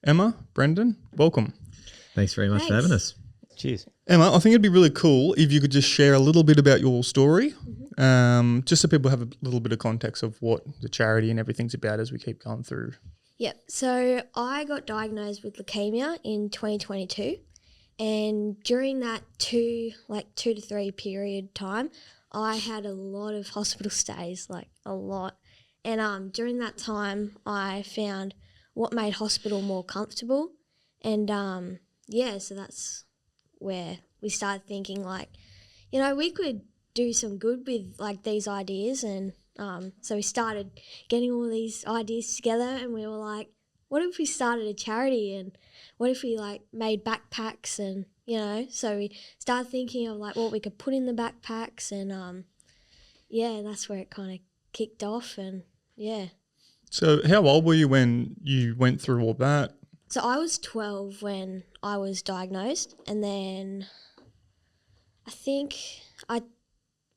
Emma, Brendan, welcome. Thanks very much for having us. Cheers. Emma, I think it'd be really cool if you could just share a little bit about your story, just so people have a little bit of context of what the charity and everything's about as we keep going through. Yep. So I got diagnosed with leukemia in 2022, and during that two to three period time, I had a lot of hospital stays, like a lot. And during that time, I found what made hospital more comfortable, and so that's where we started thinking we could do some good with these ideas, and so we started getting all these ideas together, and we were like, what if we started a charity, and what if we made backpacks, and so we started thinking of what we could put in the backpacks, and and that's where it kind of kicked off, and yeah. So how old were you when you went through all that? So I was 12 when I was diagnosed, and then I think I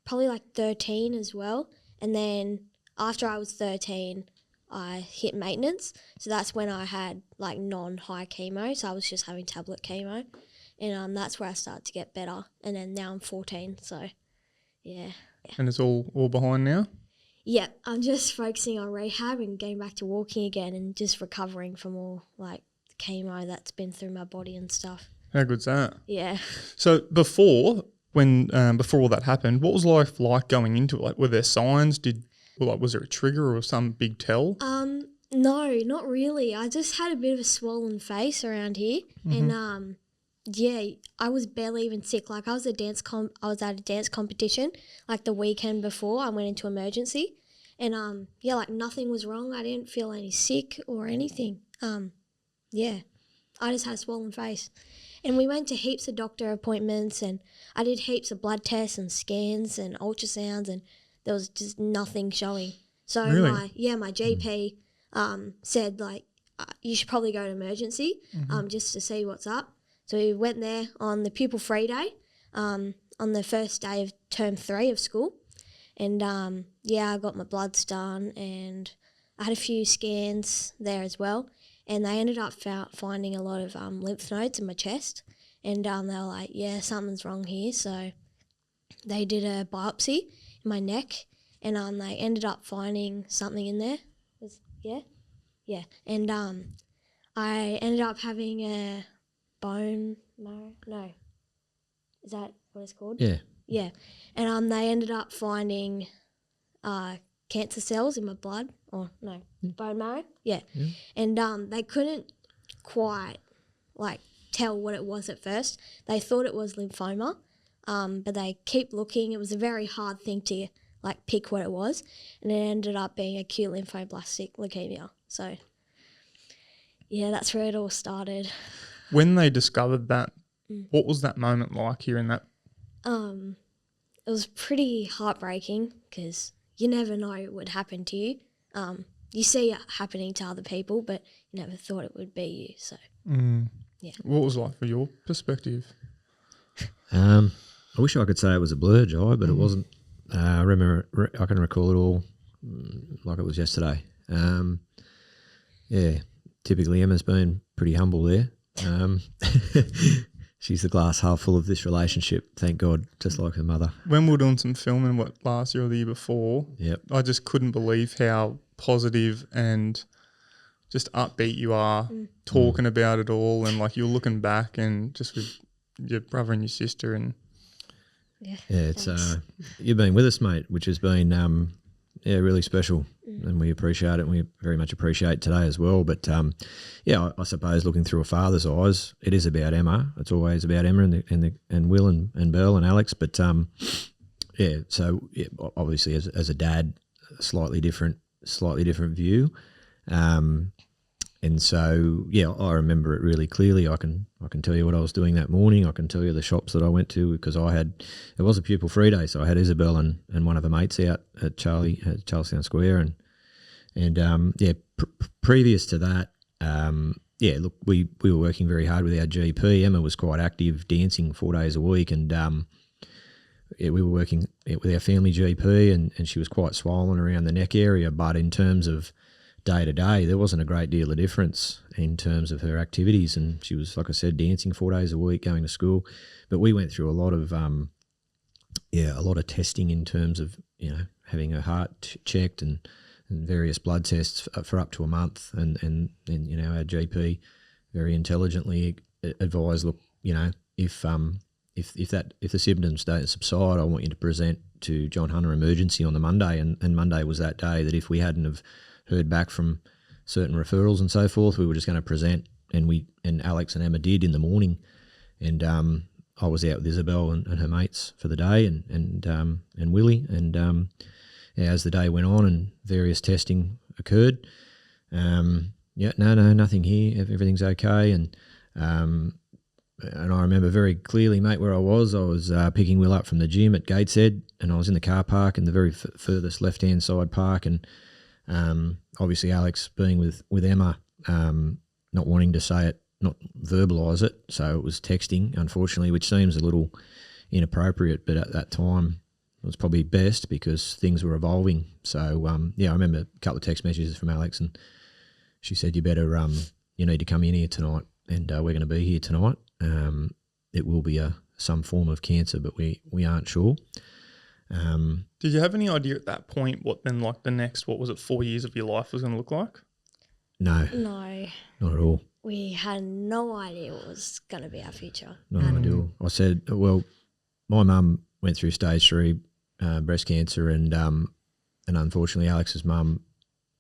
probably 13 as well. And then after I was 13, I hit maintenance. So that's when I had non-high chemo. So I was just having tablet chemo, and that's where I started to get better. And then now I'm 14. So yeah. And it's all behind now? Yeah, I'm just focusing on rehab and getting back to walking again, and just recovering from all the chemo that's been through my body and stuff. How good's that? Yeah. So before all that happened, what was life like going into it? Were there signs? Was there a trigger or some big tell? No, not really. I just had a bit of a swollen face around here, and I was barely even sick. I was at a dance competition the weekend before I went into emergency, and nothing was wrong. I didn't feel any sick or anything. I just had a swollen face. And we went to heaps of doctor appointments, and I did heaps of blood tests and scans and ultrasounds, and there was just nothing showing. So really? my GP said you should probably go to emergency just to see what's up. So we went there on the pupil free day, on the first day of term 3 of school, and I got my bloods done, and I had a few scans there as well. And they ended up finding a lot of lymph nodes in my chest. And they were like, yeah, something's wrong here. So they did a biopsy in my neck, and they ended up finding something in there. Yeah. And I ended up having a bone marrow. No. Is that what it's called? Yeah. Yeah. And they ended up finding cancer cells in my blood. Or no, bone marrow. Yeah. And they couldn't quite tell what it was at first. They thought it was lymphoma, but they keep looking. It was a very hard thing to pick what it was, and it ended up being acute lymphoblastic leukemia. So yeah, that's where it all started. When they discovered that, what was that moment like hearing that? It was pretty heartbreaking, because you never know what would happen to you. You see it happening to other people, but you never thought it would be you. So, yeah. What was it like from your perspective? I wish I could say it was a blur, Jye, but it wasn't. I can recall it all like it was yesterday. Typically Emma's been pretty humble there. She's the glass half full of this relationship, thank God, just like her mother. When we were doing some filming, last year or the year before, I just couldn't believe how positive and just upbeat you are talking about it all, and you're looking back and just with your brother and your sister. And it's you've been with us, mate, which has been really special, and we appreciate it, and we very much appreciate today as well. But I suppose looking through a father's eyes, it is about Emma. It's always about Emma and Will and Beryl and Alex. But obviously as a dad, a slightly different view. And so I remember it really clearly. I can tell you what I was doing that morning. I can tell you the shops that I went to, because it was a pupil free day, so I had Isabel and one of her mates out at Charlestown Square, and previous to that, we were working very hard with our GP. Emma was quite active, dancing 4 days a week, and we were working with our family GP, and she was quite swollen around the neck area, but in terms of day to day, there wasn't a great deal of difference in terms of her activities. And she was, like I said, dancing 4 days a week, going to school. But we went through a lot of testing in terms of, having her heart checked and various blood tests for up to a month. And our GP very intelligently advised, look, if the symptoms don't subside, I want you to present to John Hunter Emergency on the Monday. And Monday was that day that if we hadn't have heard back from certain referrals and so forth, we were just going to present. And Alex and Emma did in the morning. And I was out with Isabel and her mates for the day, and Willie. And as the day went on and various testing occurred, nothing here. Everything's okay. And I remember very clearly, mate, where I was. I was picking Will up from the gym at Gateshead, and I was in the car park in the very furthest left-hand side park. And obviously Alex being with Emma, not wanting to say it, not verbalise it, so it was texting, unfortunately, which seems a little inappropriate, but at that time it was probably best because things were evolving. So, I remember a couple of text messages from Alex, and she said, you need to come in here tonight, and we're going to be here tonight. It will be some form of cancer, but we aren't sure. Did you have any idea at that point what then like the next, 4 years of your life was going to look like? No. No. Not at all. We had no idea what was going to be our future. No idea. I said, well, my mum went through stage 3 breast cancer, and unfortunately Alex's mum,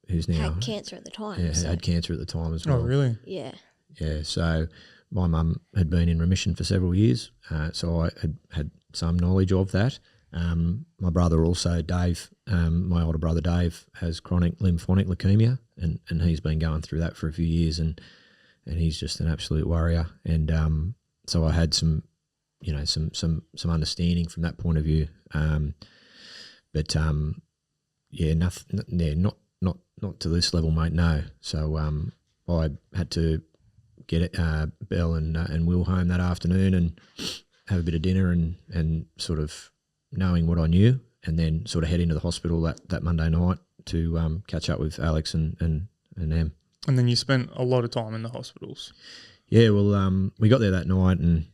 who's now had cancer at the time. Yeah, had cancer at the time as well. Oh, really? Yeah. Yeah, so my mum had been in remission for several years, so I had some knowledge of that. My brother also, Dave, my older brother Dave, has chronic lymphocytic leukemia, and he's been going through that for a few years, and he's just an absolute warrior. And so I had some understanding from that point of view. Not to this level, mate. No. So I had to get Belle and Will home that afternoon and have a bit of dinner and sort of knowing what I knew, and then sort of head into the hospital that Monday night to catch up with Alex and Em. And then you spent a lot of time in the hospitals. Yeah, well, we got there that night, and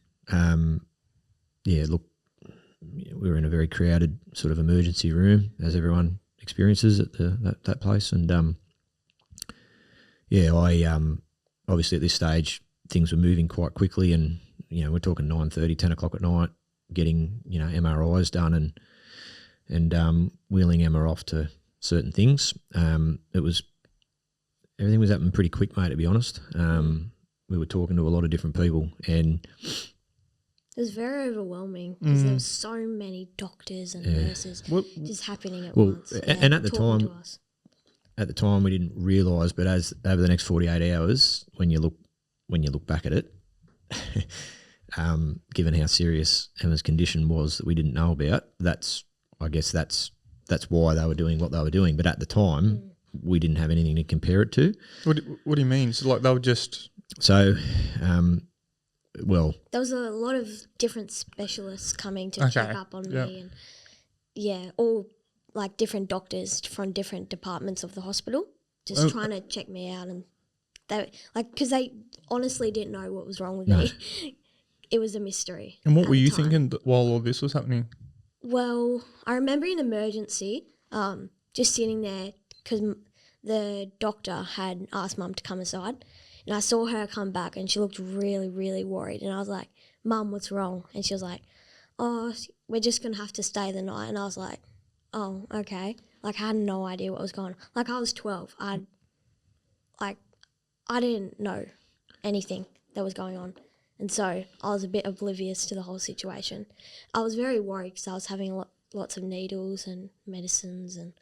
look, we were in a very crowded sort of emergency room, as everyone experiences at that place, and I obviously at this stage things were moving quite quickly, and we're talking 9:30, 10 o'clock at night, getting MRIs done and wheeling Emma off to certain things. Everything was happening pretty quick, mate, to be honest. We were talking to a lot of different people, and it was very overwhelming because there were so many doctors and nurses just happening at once. And at the time we didn't realise, but as over the next 48 hours, when you look back at it, given how serious Emma's condition was that we didn't know about, that's why they were doing what they were doing. But at the time, we didn't have anything to compare it to. What do you mean? So like they were just so. There was a lot of different specialists coming to check up on me, and all like different doctors from different departments of the hospital, just trying to check me out, and because they honestly didn't know what was wrong with me. It was a mystery. And what were you thinking while all this was happening? Well, I remember in emergency, just sitting there because the doctor had asked Mum to come aside. And I saw her come back, and she looked really, really worried. And I was like, Mum, what's wrong? And she was like, oh, we're just going to have to stay the night. And I was like, oh, okay. Like, I had no idea what was going on. Like, I was 12. I didn't know anything that was going on. And so I was a bit oblivious to the whole situation. I was very worried because I was having lots of needles and medicines and,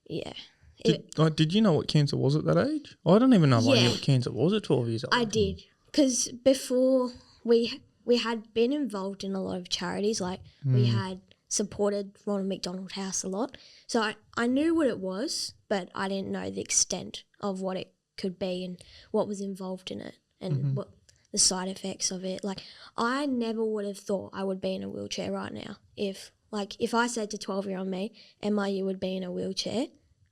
yeah. Did you know what cancer was at that age? I don't even know if I knew what cancer was at 12 years old. I did, because before we had been involved in a lot of charities. Like we had supported Ronald McDonald House a lot. So I knew what it was, but I didn't know the extent of what it could be and what was involved in it and what the side effects of it. Like I never would have thought I would be in a wheelchair right now. If I said to 12-year-old me, Emma, you would be in a wheelchair,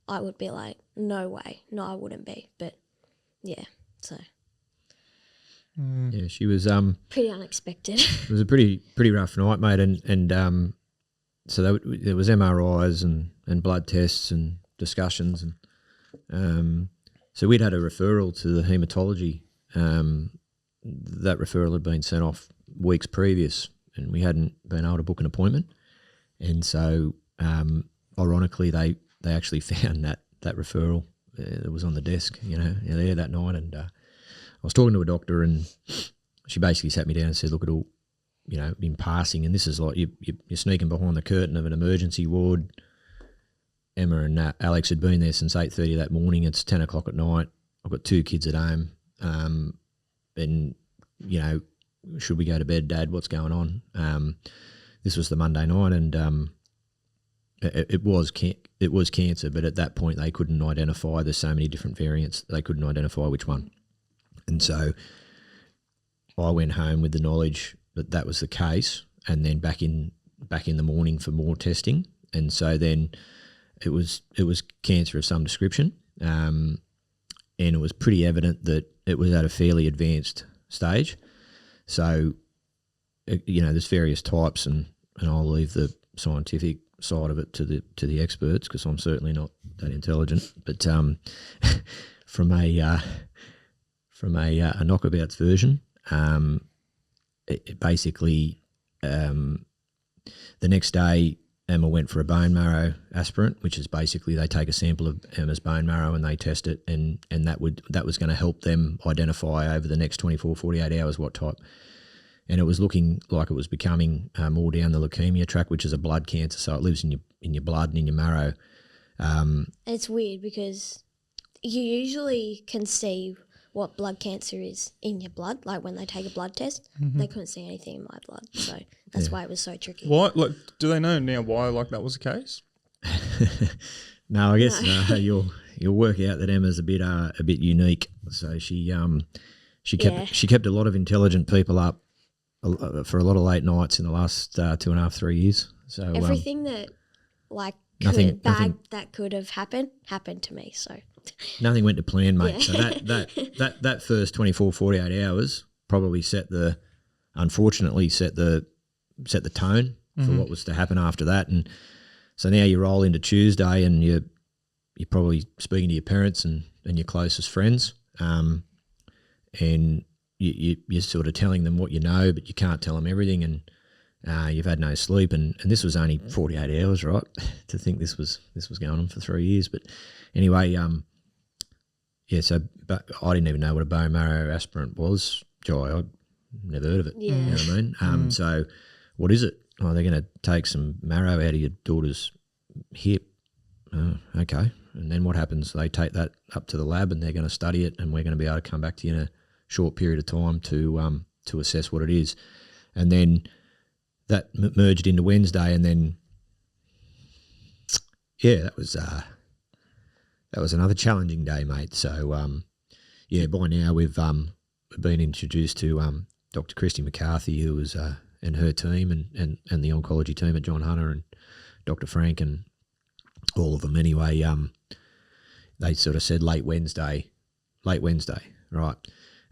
I would be like, no way. No, I wouldn't be. But, yeah, so. Yeah, she was pretty unexpected. It was a pretty rough night, mate, and so there was MRIs and blood tests and discussions, and so we'd had a referral to the haematology. That referral had been sent off weeks previous, and we hadn't been able to book an appointment, and so ironically they actually found that referral that was on the desk, there that night, and I was talking to a doctor, and she basically sat me down and said, look, it'll, in passing, and this is like you're sneaking behind the curtain of an emergency ward. Emma and Alex had been there since 8:30 that morning. It's 10 o'clock at night. I've got 2 kids at home. And, should we go to bed, Dad? What's going on? This was the Monday night, and it was cancer, but at that point they couldn't identify. There's so many different variants. They couldn't identify which one. And so I went home with the knowledge that that was the case, and then back in the morning for more testing. And so then it was cancer of some description, and it was pretty evident that it was at a fairly advanced stage. So, there's various types, and I'll leave the scientific side of it to the experts, because I'm certainly not that intelligent. But from a knockabouts version, it basically the next day Emma went for a bone marrow aspirant, which is basically they take a sample of Emma's bone marrow and they test it, and that was going to help them identify over the next 24, 48 hours what type. And it was looking like it was becoming more down the leukemia track, which is a blood cancer, so it lives in your blood and in your marrow. It's weird because you usually can see what blood cancer is in your blood, like when they take a blood test. They couldn't see anything in my blood, so that's why it was so tricky. Why? Like, do they know now why that was the case? No, I guess you'll work out that Emma's a bit unique. So she kept a lot of intelligent people up for a lot of late nights in the last 2.5, 3 years. So everything that that could have happened to me. So nothing went to plan, mate. Yeah. So that first 24, 48 hours probably unfortunately set the tone for what was to happen after that. And so now you roll into Tuesday, and you're probably speaking to your parents and your closest friends, and you're sort of telling them what you know, but you can't tell them everything, and you've had no sleep, and this was only 48 hours, right? To think this was going on for 3 years. But anyway, but I didn't even know what a bone marrow aspirant was, Jye. I'd never heard of it. Yeah. You know what I mean? So what is it? Oh, they're going to take some marrow out of your daughter's hip. Oh, okay. And then what happens? They take that up to the lab, and they're going to study it, and we're going to be able to come back to you in a short period of time to assess what it is. And then that merged into Wednesday, and then that was another challenging day, mate. So by now we've been introduced to Dr. Christy McCarthy, who was and her team, and the oncology team at John Hunter, and Dr. Frank, and all of them. Anyway, they sort of said late Wednesday, right?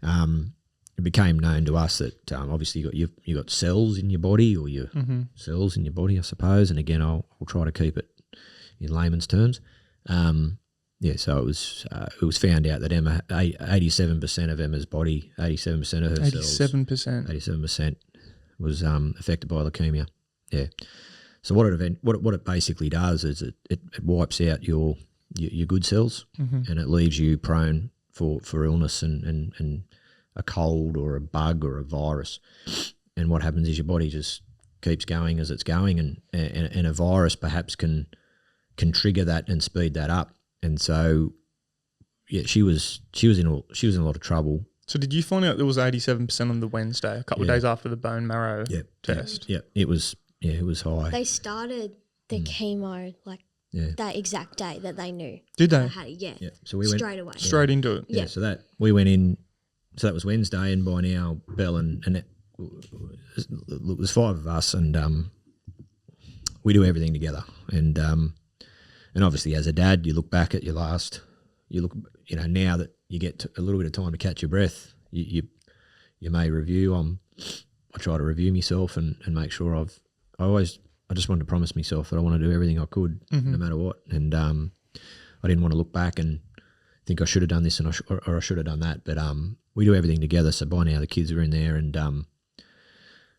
It became known to us that obviously you got cells in your body, or your cells in your body, I suppose. And again, I'll try to keep it in layman's terms. So it was found out that Emma, 87% of Emma's body, 87% of her cells, 87% was affected by leukemia. Yeah. So what it basically does is it wipes out your good cells, and it leaves you prone for illness and a cold or a bug or a virus. And what happens is your body just keeps going as it's going, and a virus perhaps can trigger that and speed that up. And so she was in a lot of trouble. So did you find out there was 87% on the Wednesday, a couple of days after the bone marrow test? Yeah, it was high. They started the chemo that exact day that they knew. Did they? Yeah. So we went straight away. Straight into it. Yeah. So that we went in. So that was Wednesday, and by now Belle and it was 5 of us, and we do everything together. And obviously, as a dad, you look back at your last you look, now that you get a little bit of time to catch your breath, you may review. I try to review myself and make sure I just wanted to promise myself that I want to do everything I could, no matter what. And I didn't want to look back and think I should have done this or I should have done that. But we do everything together. So by now the kids are in there, and it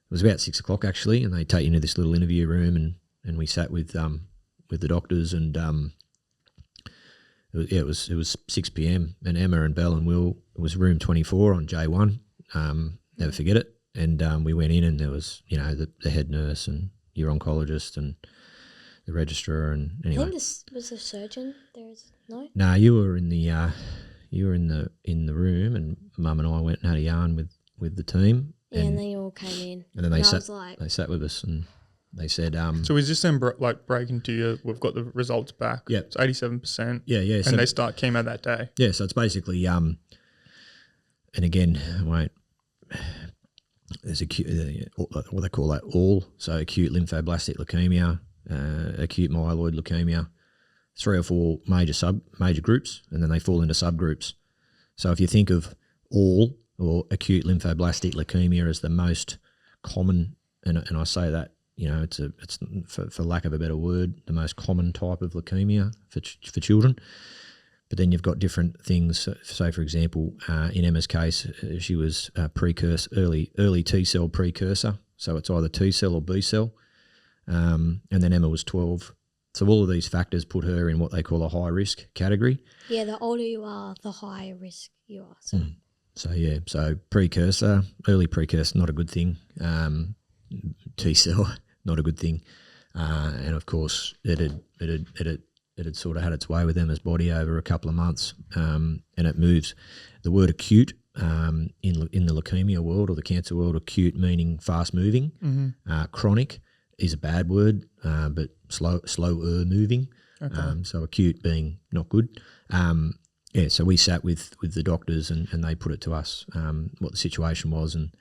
was about 6 o'clock actually, and they take you into this little interview room, and we sat with the doctors, and it was 6 p.m. and Emma and Belle and Will, it was room 24 on J1. Never forget it. And we went in, and there was the head nurse and your oncologist and the registrar, and anyway. I think this was a surgeon. No, you were in the in the room, and Mum and I went and had a yarn with the team. Yeah, and they all came in. And then they sat with us, and they said, so is this then breaking to you? We've got the results back. Yeah, it's 87%. Yeah. And so they start chemo that day. Yeah, so it's basically and again, there's acute, what they call that, so acute lymphoblastic leukemia, acute myeloid leukemia, 3 or 4 major groups, and then they fall into subgroups. So if you think of all or acute lymphoblastic leukemia as the most common, and I say that, it's for lack of a better word, the most common type of leukemia for children. But then you've got different things. So, for example, in Emma's case, she was early T cell precursor. So it's either T cell or B cell. And then Emma was 12. So all of these factors put her in what they call a high risk category. Yeah, the older you are, the higher risk you are. So. So precursor, early precursor, not a good thing. T cell, not a good thing. And of course, it had sort of had its way with Emma's body over a couple of months, and it moves. The word acute in the leukemia world or the cancer world, acute meaning fast moving. Chronic is a bad word, but slower moving. Okay. So acute being not good. So we sat with the doctors, and they put it to us what the situation was, and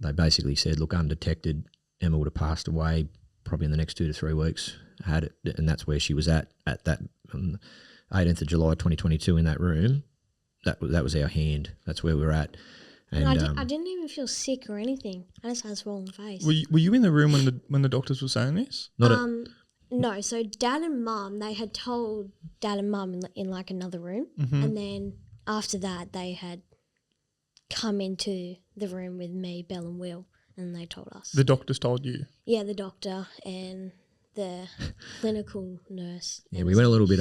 they basically said, look, undetected, Emma would have passed away probably in the next 2 to 3 weeks. Had it, and that's where she was at that 18th of July 2022 in that room. That was our hand. That's where we were at. And I didn't even feel sick or anything. I just had a swollen face. Were you in the room when the doctors were saying this? No. So Dad and Mum, they had told Dad and Mum in like another room, and then after that they had come into the room with me, Belle and Will, and they told us. The doctors told you? Yeah, the doctor and the clinical nurse. Yeah, we went a little bit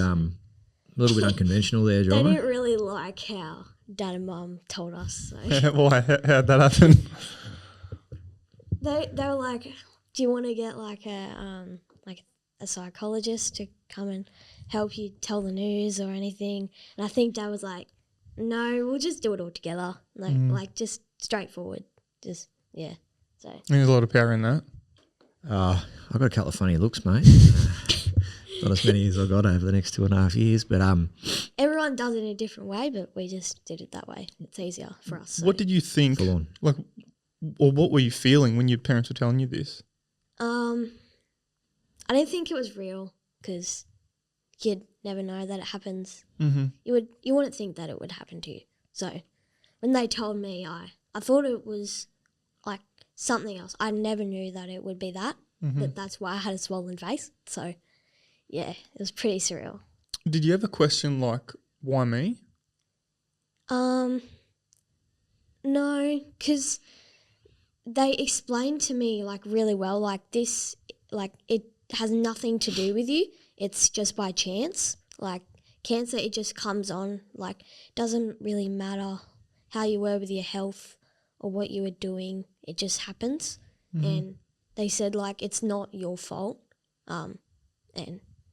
unconventional there, Jye. They didn't really like how Dad and Mum told us. So. Why? How'd that happen? They were like, "Do you want to get like a psychologist to come and help you tell the news or anything?" And I think Dad was like, "No, we'll just do it all together. Like just straightforward. So there's a lot of power in that. I've got a couple of funny looks, mate. Not as many as I got over the next 2.5 years, but everyone does it in a different way, but we just did it that way. It's easier for us. So. What did you think? Full on. Like, or what were you feeling when your parents were telling you this? I didn't think it was real because you'd never know that it happens. Mm-hmm. You wouldn't think that it would happen to you. So when they told me, I thought it was like something else. I never knew that it would be that, but that's why I had a swollen face. So, yeah, it was pretty surreal. Did you ever question, like, why me? No, because they explained to me, like, really well, like, this, like, it has nothing to do with you. It's just by chance. Like, cancer, it just comes on. Like, doesn't really matter how you were with your health or what you were doing. It just happens. And they said, like, it's not your fault. And,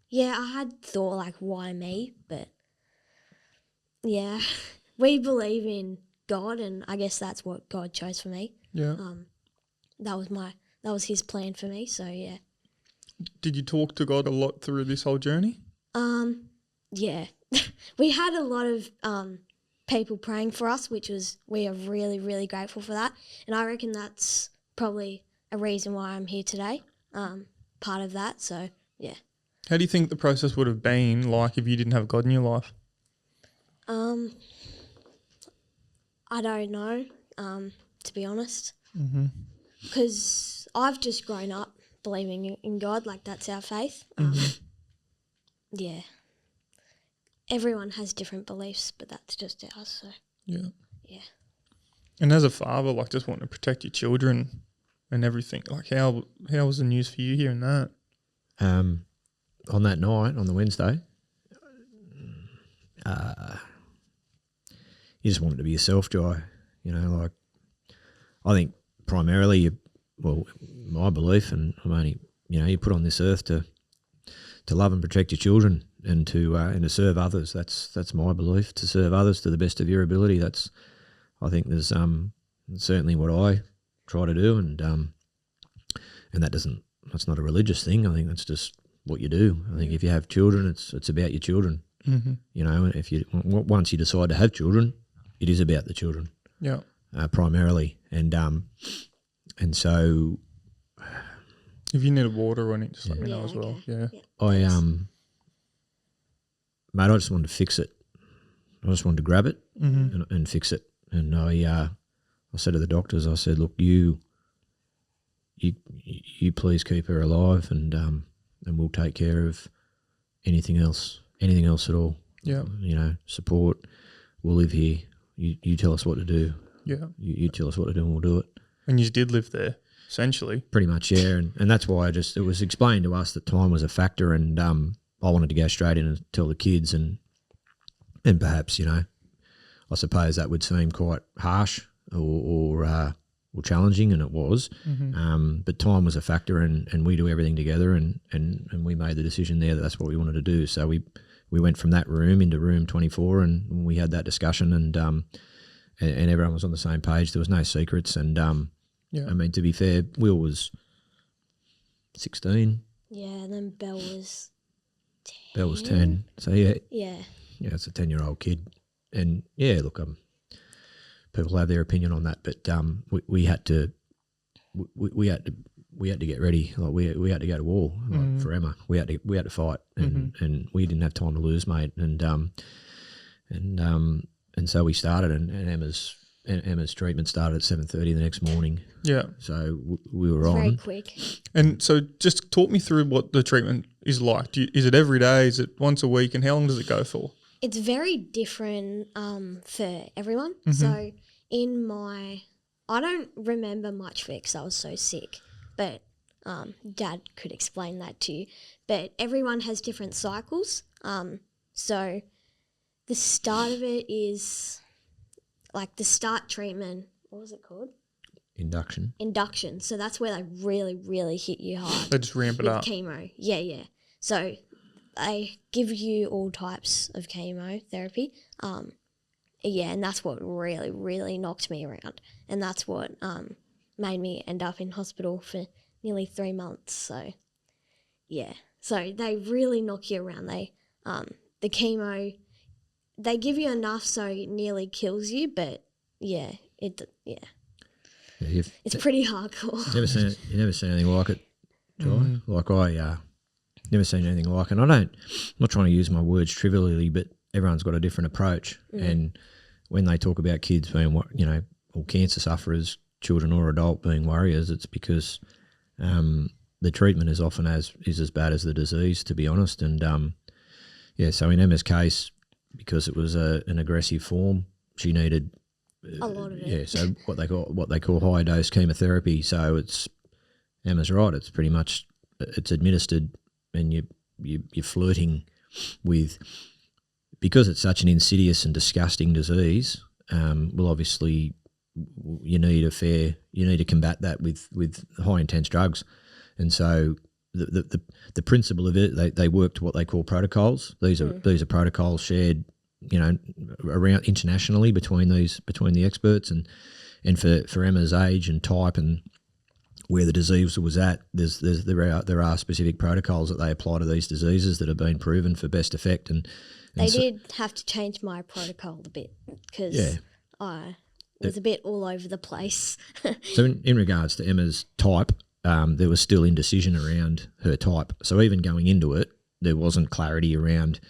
yeah, I had thought, like, why me? But, yeah, we believe in God, and I guess that's what God chose for me. Yeah. That was his plan for me, so, yeah. Did you talk to God a lot through this whole journey? Yeah. We had a lot of people praying for us, we are really, really grateful for that. And I reckon that's probably a reason why I'm here today, part of that, so, yeah. How do you think the process would have been like if you didn't have God in your life? I don't know, to be honest, Mm-hmm. because I've just grown up believing in God, like that's our faith. Yeah. Everyone has different beliefs, but that's just ours, so. Yeah. Yeah. And as a father, like just wanting to protect your children and everything, like how was the news for you hearing that? On that night, on the Wednesday, you just wanted to be yourself, Jye. You know, like I think primarily, my belief, and I'm only, you put on this earth to love and protect your children and to serve others. That's my belief, to serve others to the best of your ability. I think there's certainly what I try to do, and that's not a religious thing. I think that's just what you do. I think if you have children, it's about your children. Mm-hmm. You know, once you decide to have children, it is about the children. Yeah. Primarily, and so if you need a water or anything, just let me know as well. Okay. Yeah. Mate, I just wanted to fix it. I just wanted to grab it and fix it. And I said to the doctors, I said, look, you please keep her alive, and we'll take care of anything else at all. Yeah. You know, support. We'll live here. You tell us what to do. Yeah. You tell us what to do, and we'll do it. And you did live there, essentially. Pretty much, yeah. And that's why it was explained to us that time was a factor, and I wanted to go straight in and tell the kids, and perhaps, I suppose that would seem quite harsh or challenging, and it was. Mm-hmm. But time was a factor, and we do everything together, and we made the decision there that that's what we wanted to do. So we went from that room into room 24, and we had that discussion, and everyone was on the same page. There was no secrets, and I mean, to be fair, Will was 16. Yeah, and then Belle was 10. Belle was 10. So yeah, it's a 10-year-old kid, and look, people have their opinion on that, but we had to get ready. Like we had to go to war, like for Emma. We had to fight, and we didn't have time to lose, mate. And so we started, and Emma's treatment started at 7:30 the next morning. Yeah. So we were on. Very quick. And so just talk me through what the treatment is like. Is it every day? Is it once a week? And how long does it go for? It's very different for everyone. So I don't remember much of it because I was so sick, but Dad could explain that to you. But everyone has different cycles. So the start of it is like the start treatment. What was it called? Induction. So that's where they really, really hit you hard. They just ramp it up. Chemo. Yeah. So they give you all types of chemotherapy. And that's what really, really knocked me around. And that's what made me end up in hospital for nearly 3 months. So, yeah. So they really knock you around. The chemo, they give you enough so it nearly kills you, but it's pretty hardcore. You never seen anything like it, Jye. Like I never seen anything like it. I'm not trying to use my words trivially, but everyone's got a different approach. And when they talk about kids being, or cancer sufferers, children or adult being warriors, it's because the treatment is often as bad as the disease, to be honest. And so in Emma's case, because it was an aggressive form, she needed a lot of it. Yeah, so what they call high dose chemotherapy. So Emma's right. It's pretty much administered, and you're flirting with, because it's such an insidious and disgusting disease. Well, obviously, you need to combat that with high intense drugs, and so the principle of it, they work to what they call protocols. These are protocols shared, around internationally between the experts, and for Emma's age and type and where the disease was at, there are specific protocols that they apply to these diseases that have been proven for best effect. And they did have to change my protocol a bit because I was a bit all over the place. So in regards to Emma's type, there was still indecision around her type. So even going into it, there wasn't clarity around,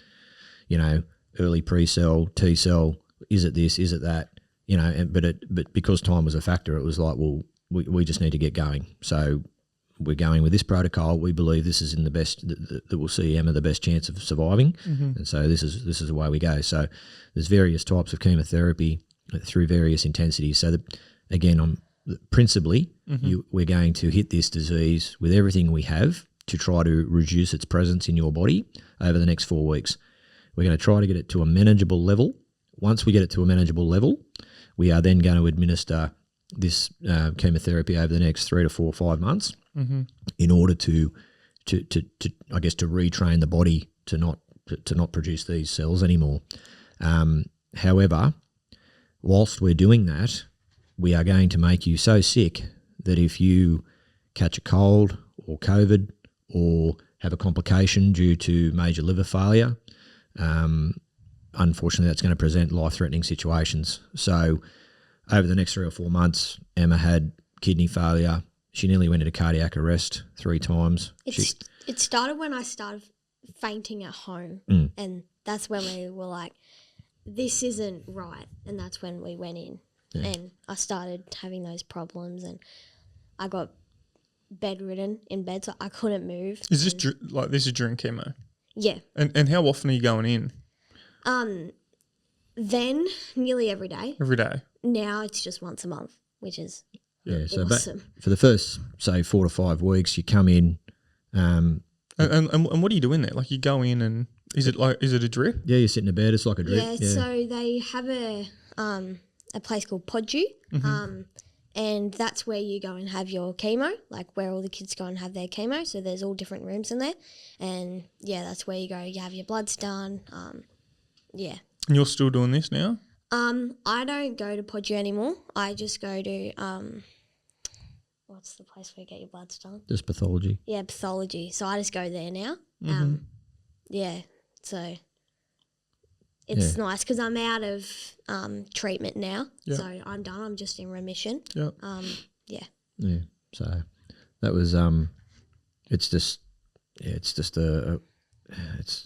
early pre-cell, T-cell, is it this, is it that? You know, but because time was a factor, it was like, well, we just need to get going. So we're going with this protocol. We believe this is in the best that will see Emma the best chance of surviving, and so this is the way we go. So there's various types of chemotherapy through various intensities. So that, again, principally, we're going to hit this disease with everything we have to try to reduce its presence in your body over the next 4 weeks. We're going to try to get it to a manageable level. Once we get it to a manageable level, we are then going to administer this chemotherapy over the next 3 to 4 or 5 months in order to I guess to retrain the body to not produce these cells anymore. However, whilst we're doing that, we are going to make you so sick that if you catch a cold or COVID or have a complication due to major liver failure, unfortunately, that's going to present life-threatening situations. So over the next 3 or 4 months, Emma had kidney failure. She nearly went into cardiac arrest 3 times. It started when I started fainting at home, and that's when we were like, this isn't right, and that's when we went in. Yeah. And I started having those problems, and I got bedridden in bed, so I couldn't move. Is this this is during chemo? Yeah. And how often are you going in? Then nearly every day. Every day. Now it's just once a month, which is so awesome. For the first, say, 4 to 5 weeks, you come in. And what do you do in there? Like you go in and is it a drip? Yeah, you sit in a bed. It's like a drip. Yeah. So they have a place called Podju, and that's where you go and have your chemo, like where all the kids go and have their chemo. So there's all different rooms in there, and yeah, that's where you go. You have your bloods done. Yeah. And you're still doing this now? I don't go to Podju anymore. I just go to what's the place where you get your bloods done? Just pathology. Yeah, pathology. So I just go there now. Yeah. So it's nice because I'm out of treatment now. Yeah. So I'm done. I'm just in remission. Yeah. Yeah. So that was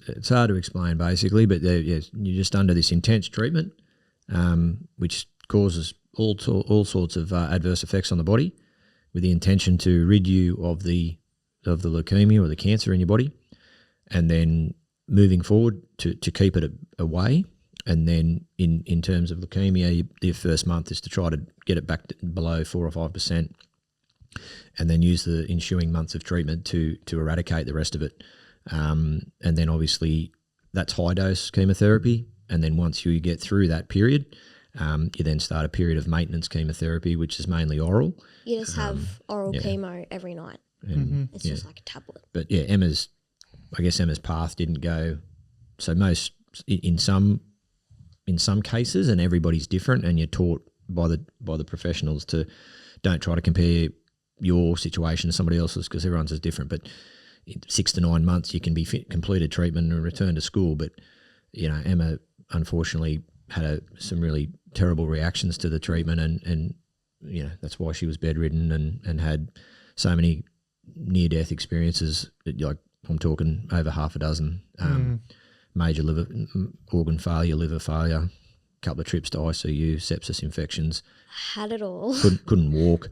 it's hard to explain basically, but you're just under this intense treatment, which causes all sorts of adverse effects on the body, with the intention to rid you of the leukemia or the cancer in your body, and then moving forward to keep it away. And then in terms of leukemia, your first month is to try to get it back to below 4 or 5%, and then use the ensuing months of treatment to eradicate the rest of it. And then obviously that's high dose chemotherapy. And then once you get through that period, you then start a period of maintenance chemotherapy, which is mainly oral. You just have oral chemo every night. And, it's just like a tablet. But yeah, Emma's path didn't go. So most in some cases, and everybody's different, and you're taught by the professionals to don't try to compare your situation to somebody else's because everyone's is different. But 6 to 9 months, you can be completed treatment and return to school. But you know, Emma unfortunately had some really terrible reactions to the treatment, and you know that's why she was bedridden and had so many near-death experiences. Like I'm talking over half a dozen. Major liver organ failure, liver failure, a couple of trips to ICU, sepsis infections. Had it all. Couldn't walk,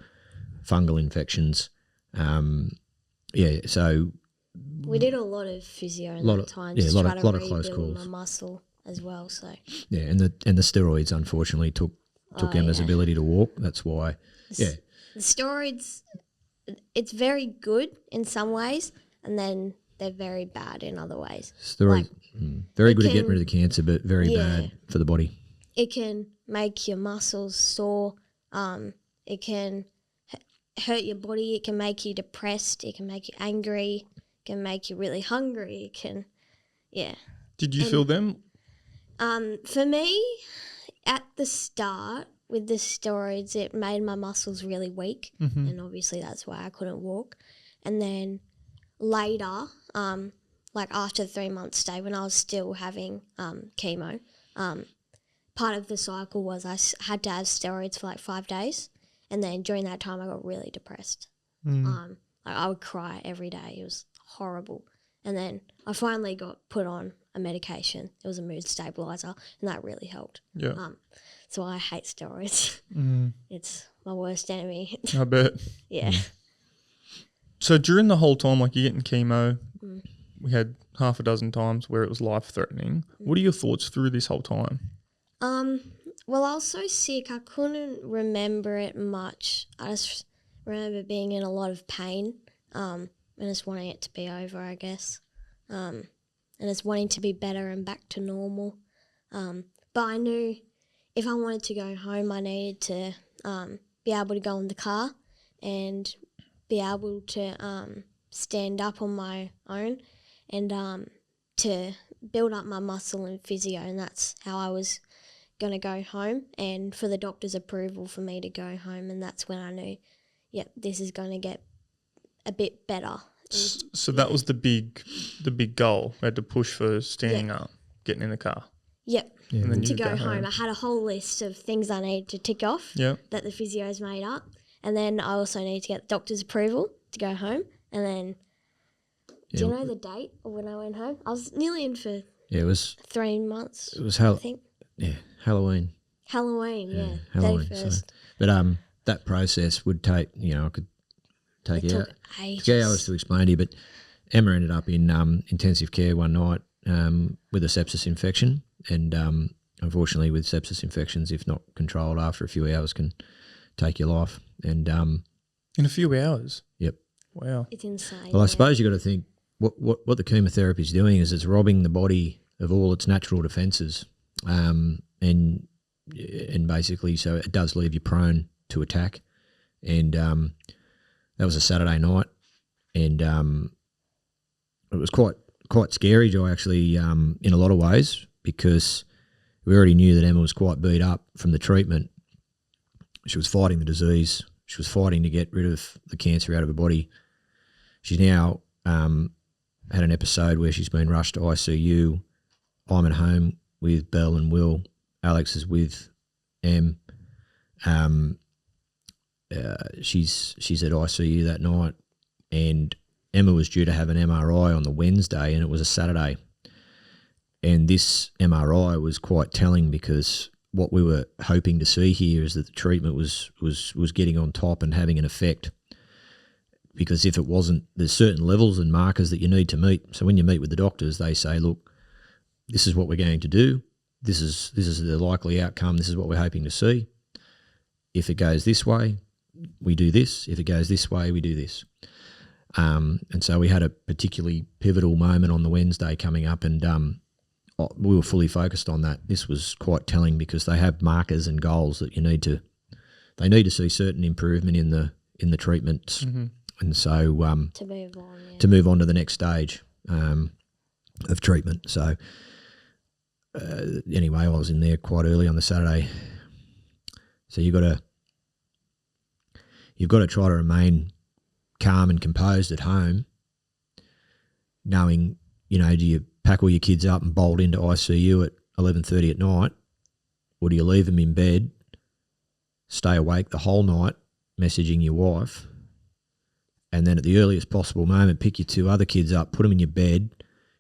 fungal infections. So we did a lot of physio in that time. Yeah, a lot of close calls. My muscle as well. So yeah, and the steroids unfortunately took Emma's ability to walk. That's why. The steroids, it's very good in some ways, and then they're very bad in other ways. Steroids, very good at getting rid of the cancer, but very bad for the body. It can make your muscles sore. It can hurt your body. It can make you depressed. It can make you angry. It can make you really hungry. It can, Did you feel them? For me, at the start with the steroids, it made my muscles really weak, and obviously that's why I couldn't walk. And then later, like after the 3 month stay, when I was still having chemo, part of the cycle was I had to have steroids for like 5 days, and then during that time I got really depressed. Like I would cry every day. It was horrible. And then I finally got put on a medication. It was a mood stabilizer, and that really helped. Yeah. So I hate steroids. It's my worst enemy. I bet. Yeah. So during the whole time, like you're getting chemo, we had half a dozen times where it was life-threatening. What are your thoughts through this whole time? Well, I was so sick I couldn't remember it much. I just remember being in a lot of pain and just wanting it to be over, I guess, and just wanting to be better and back to normal. But I knew if I wanted to go home, I needed to be able to go in the car and be able to stand up on my own and to build up my muscle and physio, and that's how I was going to go home, and for the doctor's approval for me to go home, and that's when I knew, yep, this is going to get a bit better. So that was the big goal. We had to push for standing up, getting in the car. Yep, and then to go home. I had a whole list of things I needed to tick off that the physio's made up, and then I also needed to get the doctor's approval to go home, and then do you know the date of when I went home? I was nearly in for it was 3 months. It was I think. Yeah, Halloween. Halloween, Halloween. 31st. So, but that process would take, I could take It it took out. ages. It's hours to explain to you, but Emma ended up in intensive care one night with a sepsis infection, and unfortunately with sepsis infections, if not controlled after a few hours, can take your life. And in a few hours? Yep. Wow. It's insane. Well, I suppose you've got to think what the chemotherapy is doing is it's robbing the body of all its natural defences. And basically, so it does leave you prone to attack. And that was a Saturday night, and it was quite scary, Jye, actually, in a lot of ways, because we already knew that Emma was quite beat up from the treatment. She was fighting the disease. She was fighting to get rid of the cancer out of her body. She's now had an episode where she's been rushed to ICU. I'm at home with Belle and Will. Alex is with Em. She's at ICU that night, and Emma was due to have an MRI on the Wednesday, and it was a Saturday. And this MRI was quite telling, because what we were hoping to see here is that the treatment was getting on top and having an effect. Because if it wasn't, there's certain levels and markers that you need to meet. So when you meet with the doctors, they say, look, this is what we're going to do. This is the likely outcome. This is what we're hoping to see. If it goes this way, we do this. If it goes this way, we do this. And so we had a particularly pivotal moment on the Wednesday coming up, and we were fully focused on that. This was quite telling, because they have markers and goals that they need to see certain improvement in the treatments. Mm-hmm. And so to move on to the next stage of treatment. So anyway, I was in there quite early on the Saturday. So you've got to try to remain calm and composed at home, knowing, do you pack all your kids up and bolt into ICU at 11:30 at night, or do you leave them in bed, stay awake the whole night, messaging your wife, and then at the earliest possible moment, pick your 2 other kids up, put them in your bed,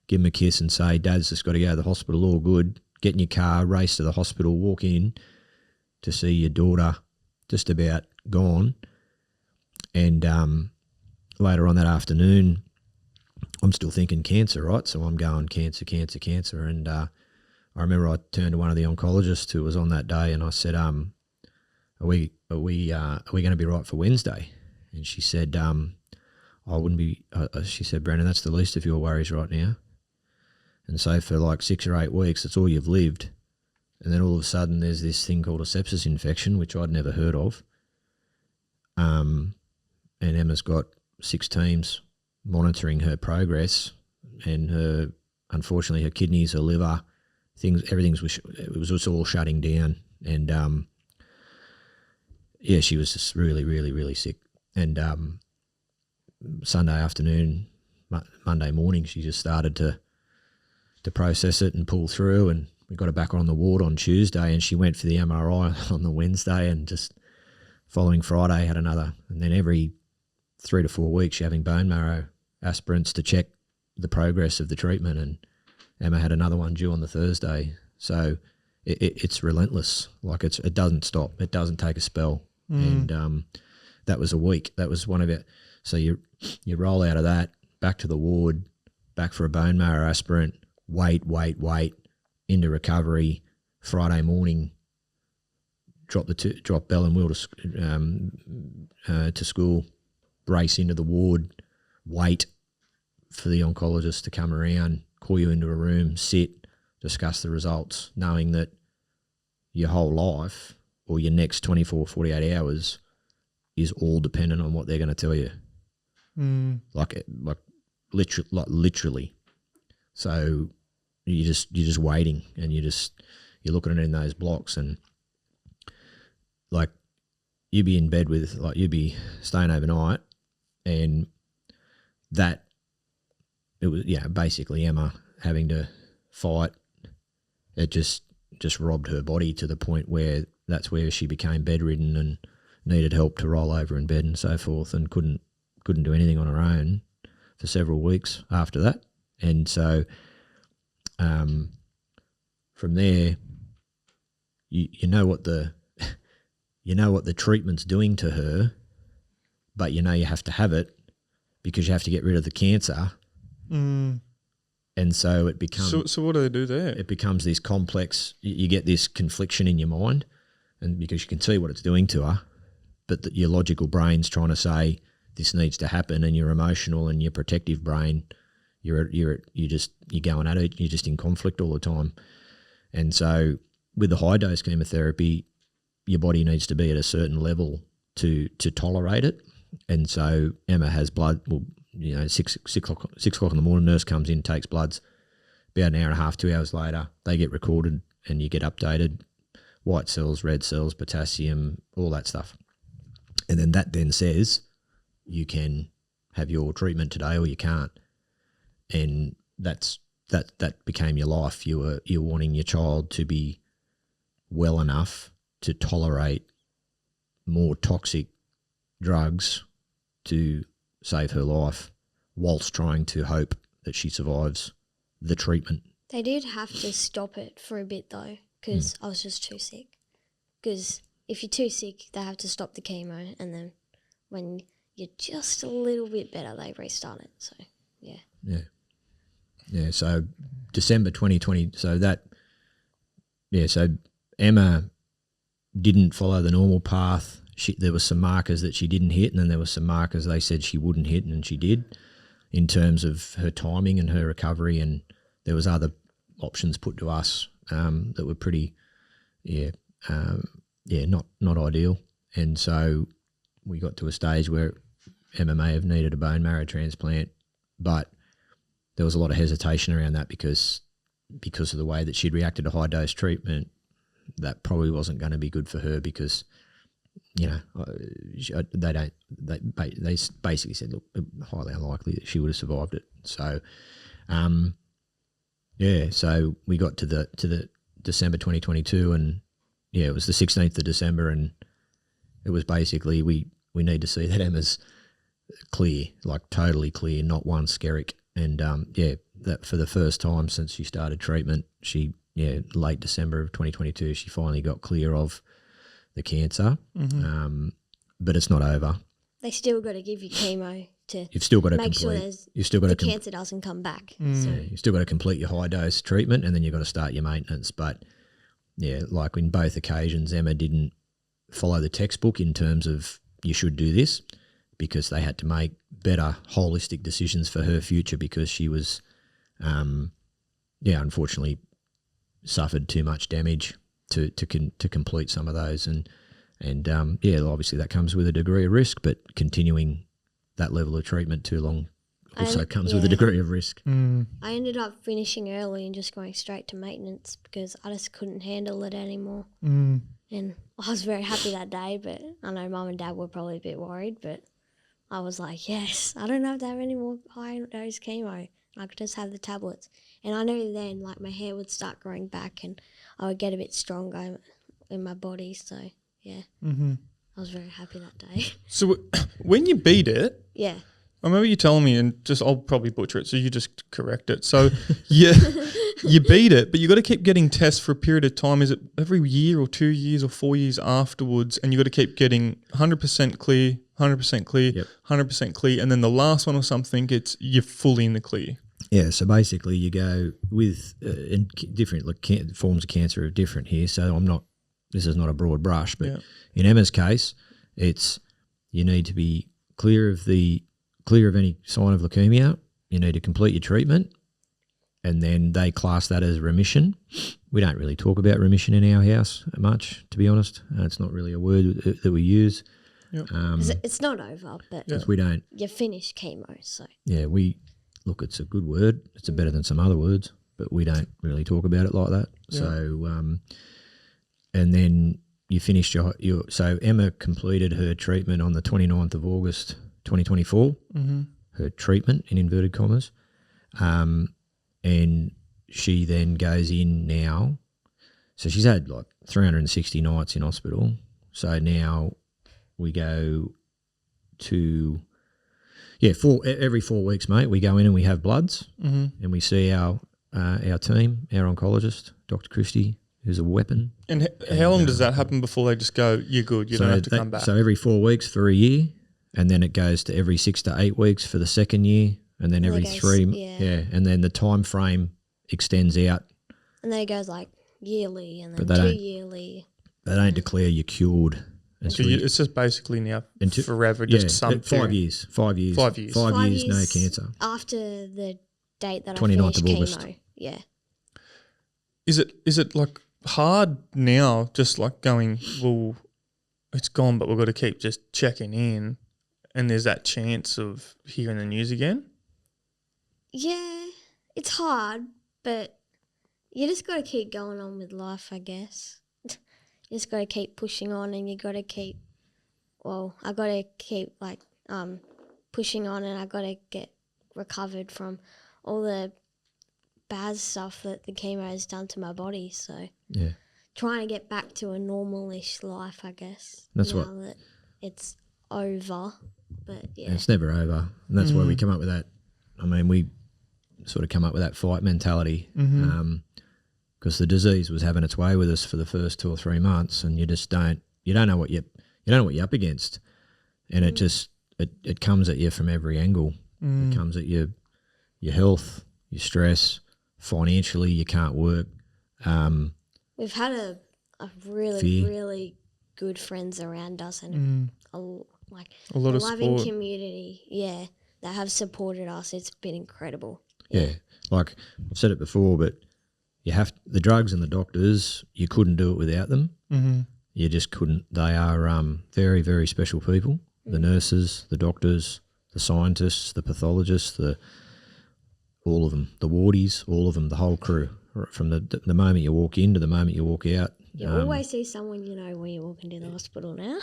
give them a kiss and say, Dad's just got to go to the hospital, all good. Get in your car, race to the hospital, walk in to see your daughter just about gone. And later on that afternoon, I'm still thinking cancer, right? So I'm going cancer. And I remember I turned to one of the oncologists who was on that day, and I said, are we going to be right for Wednesday? And she said, I wouldn't be, she said, Brandon, that's the least of your worries right now. And so for like 6 or 8 weeks, that's all you've lived. And then all of a sudden there's this thing called a sepsis infection, which I'd never heard of. And Emma's got 6 teams monitoring her progress, and unfortunately her kidneys, her liver, it was just all shutting down. And she was just really, really, really sick. And Sunday afternoon, Monday morning, she just started to process it and pull through, and we got her back on the ward on Tuesday, and she went for the MRI on the Wednesday, and just following Friday had another. And then every 3 to 4 weeks, she's having bone marrow aspirants to check the progress of the treatment. And Emma had another one due on the Thursday. So it's relentless. Like it doesn't stop. It doesn't take a spell. And that was a week. That was one of it. So you roll out of that, back to the ward, back for a bone marrow aspirant, wait, into recovery. Friday morning, drop Bell and Will to school, race into the ward, wait for the oncologist to come around, call you into a room, sit, discuss the results, knowing that your whole life or your next 24, 48 hours is all dependent on what they're going to tell you. Like literally. So you're just waiting, and you're looking at it in those blocks, and like you'd be in bed you'd be staying overnight, and that it was basically Emma having to fight. It just robbed her body to the point where that's where she became bedridden and needed help to roll over in bed and so forth, and couldn't do anything on her own for several weeks after that. And so from there, you know what the treatment's doing to her, but you have to have it because you have to get rid of the cancer. And so it becomes... So what do they do there? It becomes this complex... You get this confliction in your mind, and because you can see what it's doing to her, but your logical brain's trying to say this needs to happen, and your emotional and your protective brain, you're going at it. You're just in conflict all the time. And so with the high dose chemotherapy, your body needs to be at a certain level to tolerate it. And so Emma has blood. Well, 6 o'clock in the morning, nurse comes in, takes bloods. About an hour and a half, 2 hours later, they get recorded, and you get updated. White cells, red cells, potassium, all that stuff. And then that says you can have your treatment today or you can't. And that became your life. You're wanting your child to be well enough to tolerate more toxic drugs to save her life, whilst trying to hope that she survives the treatment. They did have to stop it for a bit though, because I was just too sick. Because if you're too sick, they have to stop the chemo, and then when you're just a little bit better, they restart it. So, yeah. Yeah, so December 2020, so Emma didn't follow the normal path. There were some markers that she didn't hit, and then there were some markers they said she wouldn't hit, and she did, in terms of her timing and her recovery. And there was other options put to us that were pretty, not ideal. And so we got to a stage where Emma may have needed a bone marrow transplant, but there was a lot of hesitation around that because of the way that she'd reacted to high dose treatment. That probably wasn't going to be good for her because, they basically said, look, highly unlikely that she would have survived it. So, so we got to the December 2022, and it was the 16th of December, and it was basically we need to see that Emma's clear, like totally clear, not one skerrick. And that for the first time since she started treatment, late December of 2022, she finally got clear of the cancer. But it's not over. They still got to give you chemo to you've still got to make complete, sure you've still got the to cancer doesn't come back. So. You've still got to complete your high dose treatment, and then you've got to start your maintenance. But like in both occasions, Emma didn't follow the textbook in terms of you should do this, because they had to make better holistic decisions for her future, because she was, unfortunately suffered too much damage to complete some of those. And obviously that comes with a degree of risk, but continuing that level of treatment too long also comes with a degree of risk. I ended up finishing early and just going straight to maintenance because I just couldn't handle it anymore. And I was very happy that day, but I know Mum and Dad were probably a bit worried, but I was like, yes, I don't have to have any more high-dose chemo. I could just have the tablets. And I knew then, like, my hair would start growing back and I would get a bit stronger in my body. So, I was very happy that day. So when you beat it, I remember you telling me, and I'll probably butcher it, so you just correct it. So you beat it, but you got to keep getting tests for a period of time. Is it every year or 2 years or 4 years afterwards? And you got to keep getting 100% clear, 100% clear, 100% clear, and then the last one or something, you're fully in the clear. Yeah, so basically you go with different forms of cancer are different here. So this is not a broad brush, but in Emma's case, it's you need to be clear of any sign of leukemia. You need to complete your treatment, and then they class that as remission. We don't really talk about remission in our house much, to be honest. It's not really a word that we use. Yep. It's not over, but we don't. You finish chemo, so Look, it's a good word. It's better than some other words, but we don't really talk about it like that. Yeah. So, and then you finished so Emma completed her treatment on the 29th of August, 2024, her treatment in inverted commas. And she then goes in now. So she's had like 360 nights in hospital. So now we go to... every 4 weeks, mate, we go in and we have bloods and we see our team, our oncologist, Dr. Christie, who's a weapon. And how long does that happen before they just go, you're good, you don't have to come back? So every 4 weeks for a year, and then it goes to every 6 to 8 weeks for the second year, and then every 3, and then the time frame extends out. And then it goes like yearly and then 2 yearly. They don't declare you cured. So it's just basically now forever, just some 5 years. 5 years. 5 years. 5 years, no cancer. After the date that I 29th finished of August. chemo. Yeah. Is it like hard now, just like going, well, it's gone, but we've got to keep just checking in, and there's that chance of hearing the news again? Yeah, it's hard, but you just got to keep going on with life, I guess. You just got to keep pushing on, and you got to keep, I got to keep pushing on, and I got to get recovered from all the bad stuff that the chemo has done to my body. So trying to get back to a normal-ish life, I guess. That's now that it's over, but it's never over, and that's why we come up with that. I mean, we sort of come up with that fight mentality. Because the disease was having its way with us for the first 2 or 3 months, and you don't know what you're up against, and it comes at you from every angle. It comes at your health, your stress, financially you can't work. We've had a really good friends around us, and a lot of loving support. community, that have supported us. It's been incredible. Yeah, like I've said it before, but the drugs and the doctors, you couldn't do it without them. You just couldn't. They are very, very special people. The nurses, the doctors, the scientists, the pathologists, all of them, the wardies, all of them, the whole crew, from the moment you walk in to the moment you walk out. You always see someone you know when you walk into the hospital now.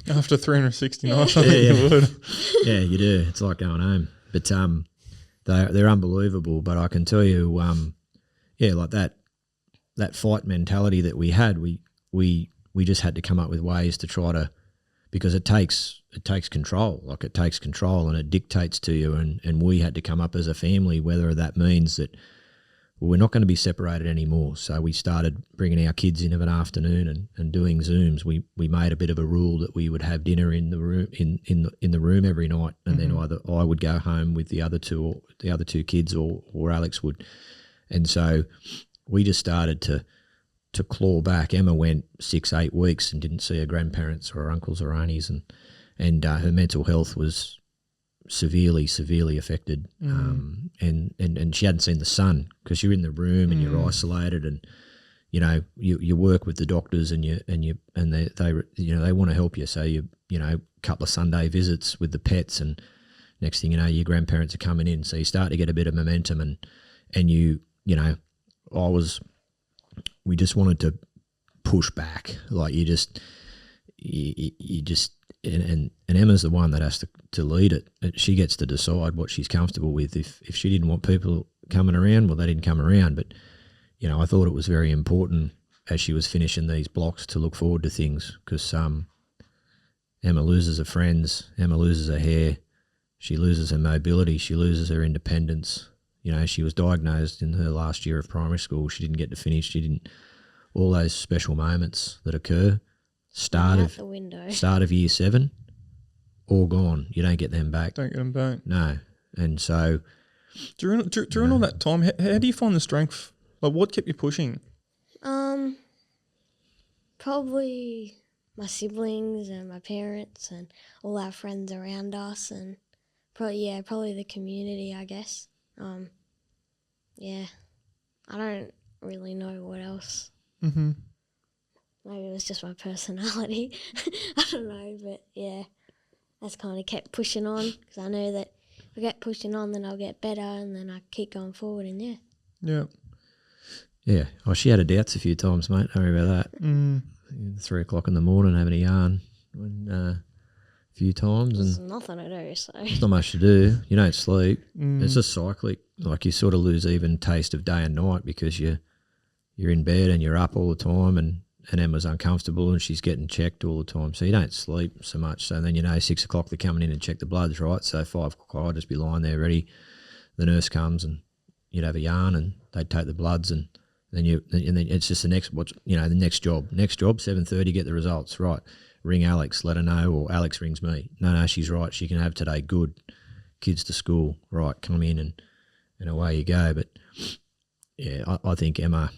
After 360 nights, I think you would. Yeah, you do. It's like going home. But they're unbelievable. But I can tell you, like that fight mentality that we had, we just had to come up with ways to try to, because it takes control. Like it takes control and it dictates to you. And we had to come up as a family, whether that means that we're not going to be separated anymore. So we started bringing our kids in of an afternoon and doing Zooms. We made a bit of a rule that we would have dinner in the room in the room every night, and then either I would go home with the other two kids, or Alex would. And so we just started to claw back. Emma went 6-8 weeks and didn't see her grandparents or her uncles or aunties, and her mental health was severely affected. And she hadn't seen the sun because you're in the room and you're isolated, and you work with the doctors and they want to help you. So a couple of Sunday visits with the pets, and next thing you know, your grandparents are coming in. So you start to get a bit of momentum, and we just wanted to push back. Like you just and Emma's the one that has to lead it. She gets to decide what she's comfortable with. If she didn't want people coming around, well, they didn't come around. But I thought it was very important as she was finishing these blocks to look forward to things, because Emma loses her friends, Emma loses her hair, She loses her mobility. She loses her independence. You know, she was diagnosed in her last year of primary school. She didn't get to finish. She didn't. All those special moments that occur, start of year 7, all gone. You don't get them back. Don't get them back. No. And so during all that time, how do you find the strength? Like, what kept you pushing? Probably my siblings and my parents and all our friends around us, and probably the community, I guess. Yeah, I don't really know what else. Mm-hmm. Maybe it was just my personality. I don't know, but yeah, that's kind of kept pushing on, because I know that if I get pushing on, then I'll get better, and then I keep going forward, and yeah. Yeah. Yeah. Oh, she had her doubts a few times, mate. Don't worry about that. 3 o'clock in the morning having a yarn a few times. There's and nothing to do, so. There's not much to do. You don't sleep. It's just cyclic. Like, you sort of lose even taste of day and night because you're in bed and you're up all the time, and Emma's uncomfortable and she's getting checked all the time. So you don't sleep so much. So then, 6 o'clock they're coming in and check the bloods, right? So 5 o'clock I'd just be lying there ready. The nurse comes and you'd have a yarn and they'd take the bloods, and then it's just the next job. Next job, 7:30, get the results, right? Ring Alex, let her know, or Alex rings me. No, she's right. She can have today. Good. Kids to school. Right, come in and away you go. But yeah, I think Emma,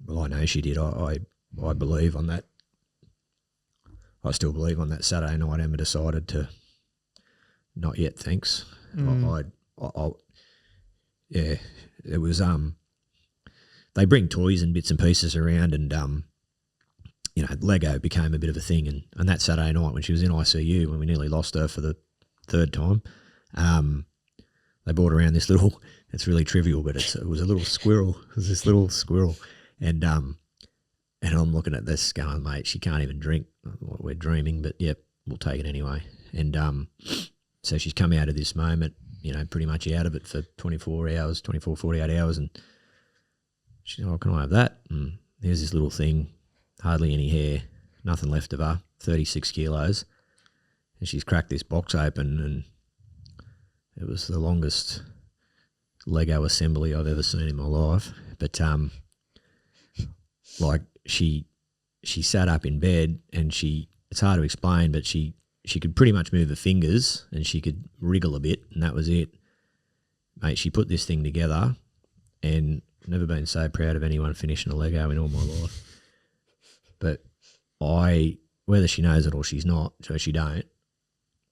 well, I know she did. I believe on that. I still believe on that Saturday night Emma decided to not yet, thanks. Yeah, it was they bring toys and bits and pieces around, and Lego became a bit of a thing, and that Saturday night when she was in ICU, when we nearly lost her for the 3rd time, they brought around this little, it's really trivial, but it was a little squirrel. It was this little squirrel, and I'm looking at this going, mate, she can't even drink. We're dreaming, but yep, we'll take it anyway. And so she's come out of this moment, pretty much out of it for 48 hours, and she said, oh, can I have that? And here's this little thing, hardly any hair, nothing left of her, 36 kilos. And she's cracked this box open, and it was the longest Lego assembly I've ever seen in my life. But she sat up in bed, and it's hard to explain, but she could pretty much move her fingers and she could wriggle a bit, and that was it. Mate, she put this thing together, and I've never been so proud of anyone finishing a Lego in all my life. But whether she knows it or she's not, so she don't,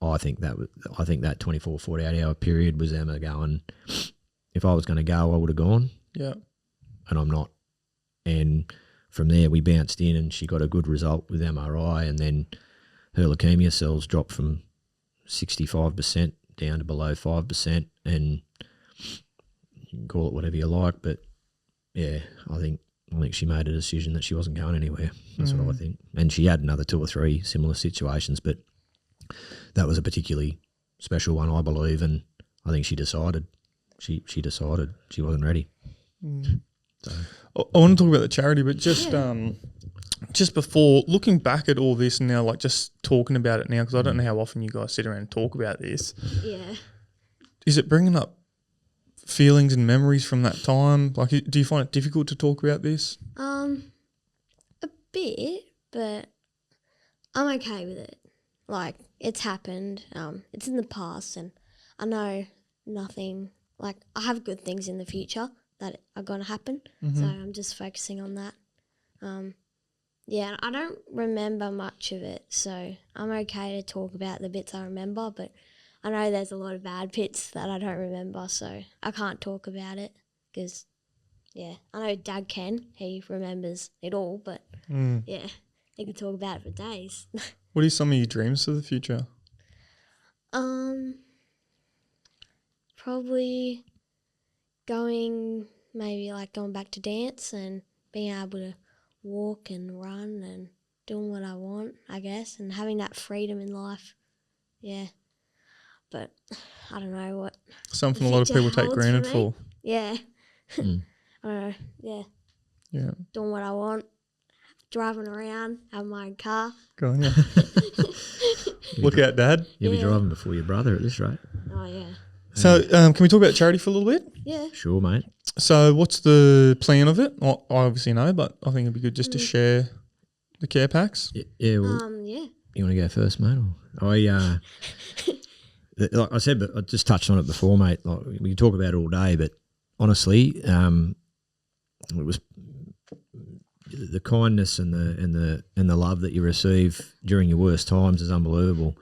I think that 24, 48 hour period was Emma going, if I was going to go, I would have gone. Yeah. And I'm not. And from there we bounced in, and she got a good result with MRI, and then her leukemia cells dropped from 65% down to below 5%, and you can call it whatever you like, but yeah, I think she made a decision that she wasn't going anywhere. That's what I think. And she had another 2 or 3 similar situations, but that was a particularly special one, I believe, and I think she decided she decided she wasn't ready. So. I want to talk about the charity, but just before, looking back at all this now, like just talking about it now, because I don't know how often you guys sit around and talk about this. Yeah. Is it bringing up feelings and memories from that time? Like, do you find it difficult to talk about this? A bit, but I'm okay with it. Like, it's happened. It's in the past, and I know nothing. Like, I have good things in the future that are going to happen, so I'm just focusing on that. Yeah, I don't remember much of it, so I'm okay to talk about the bits I remember, but I know there's a lot of bad bits that I don't remember, so I can't talk about it because, yeah, I know Dad can. He remembers it all, but, yeah, he can talk about it for days. What are some of your dreams for the future? Probably going back to dance and being able to walk and run and doing what I want, I guess, and having that freedom in life. Yeah. But I don't know what. Something a lot of people take granted for. Yeah. I don't know. Yeah. Yeah. Doing what I want, driving around, having my own car. Go on, yeah. Look out, Dad. You'll be driving before your brother at this rate. Oh, yeah. So can we talk about charity for a little bit? Yeah. Sure, mate. So what's the plan of it? I obviously know, but I think it'd be good just to share the care packs. Yeah. Well, Yeah. you want to go first, mate? Or like I said, but I just touched on it before, mate. Like, we can talk about it all day, but honestly, it was the kindness and the love that you receive during your worst times is unbelievable.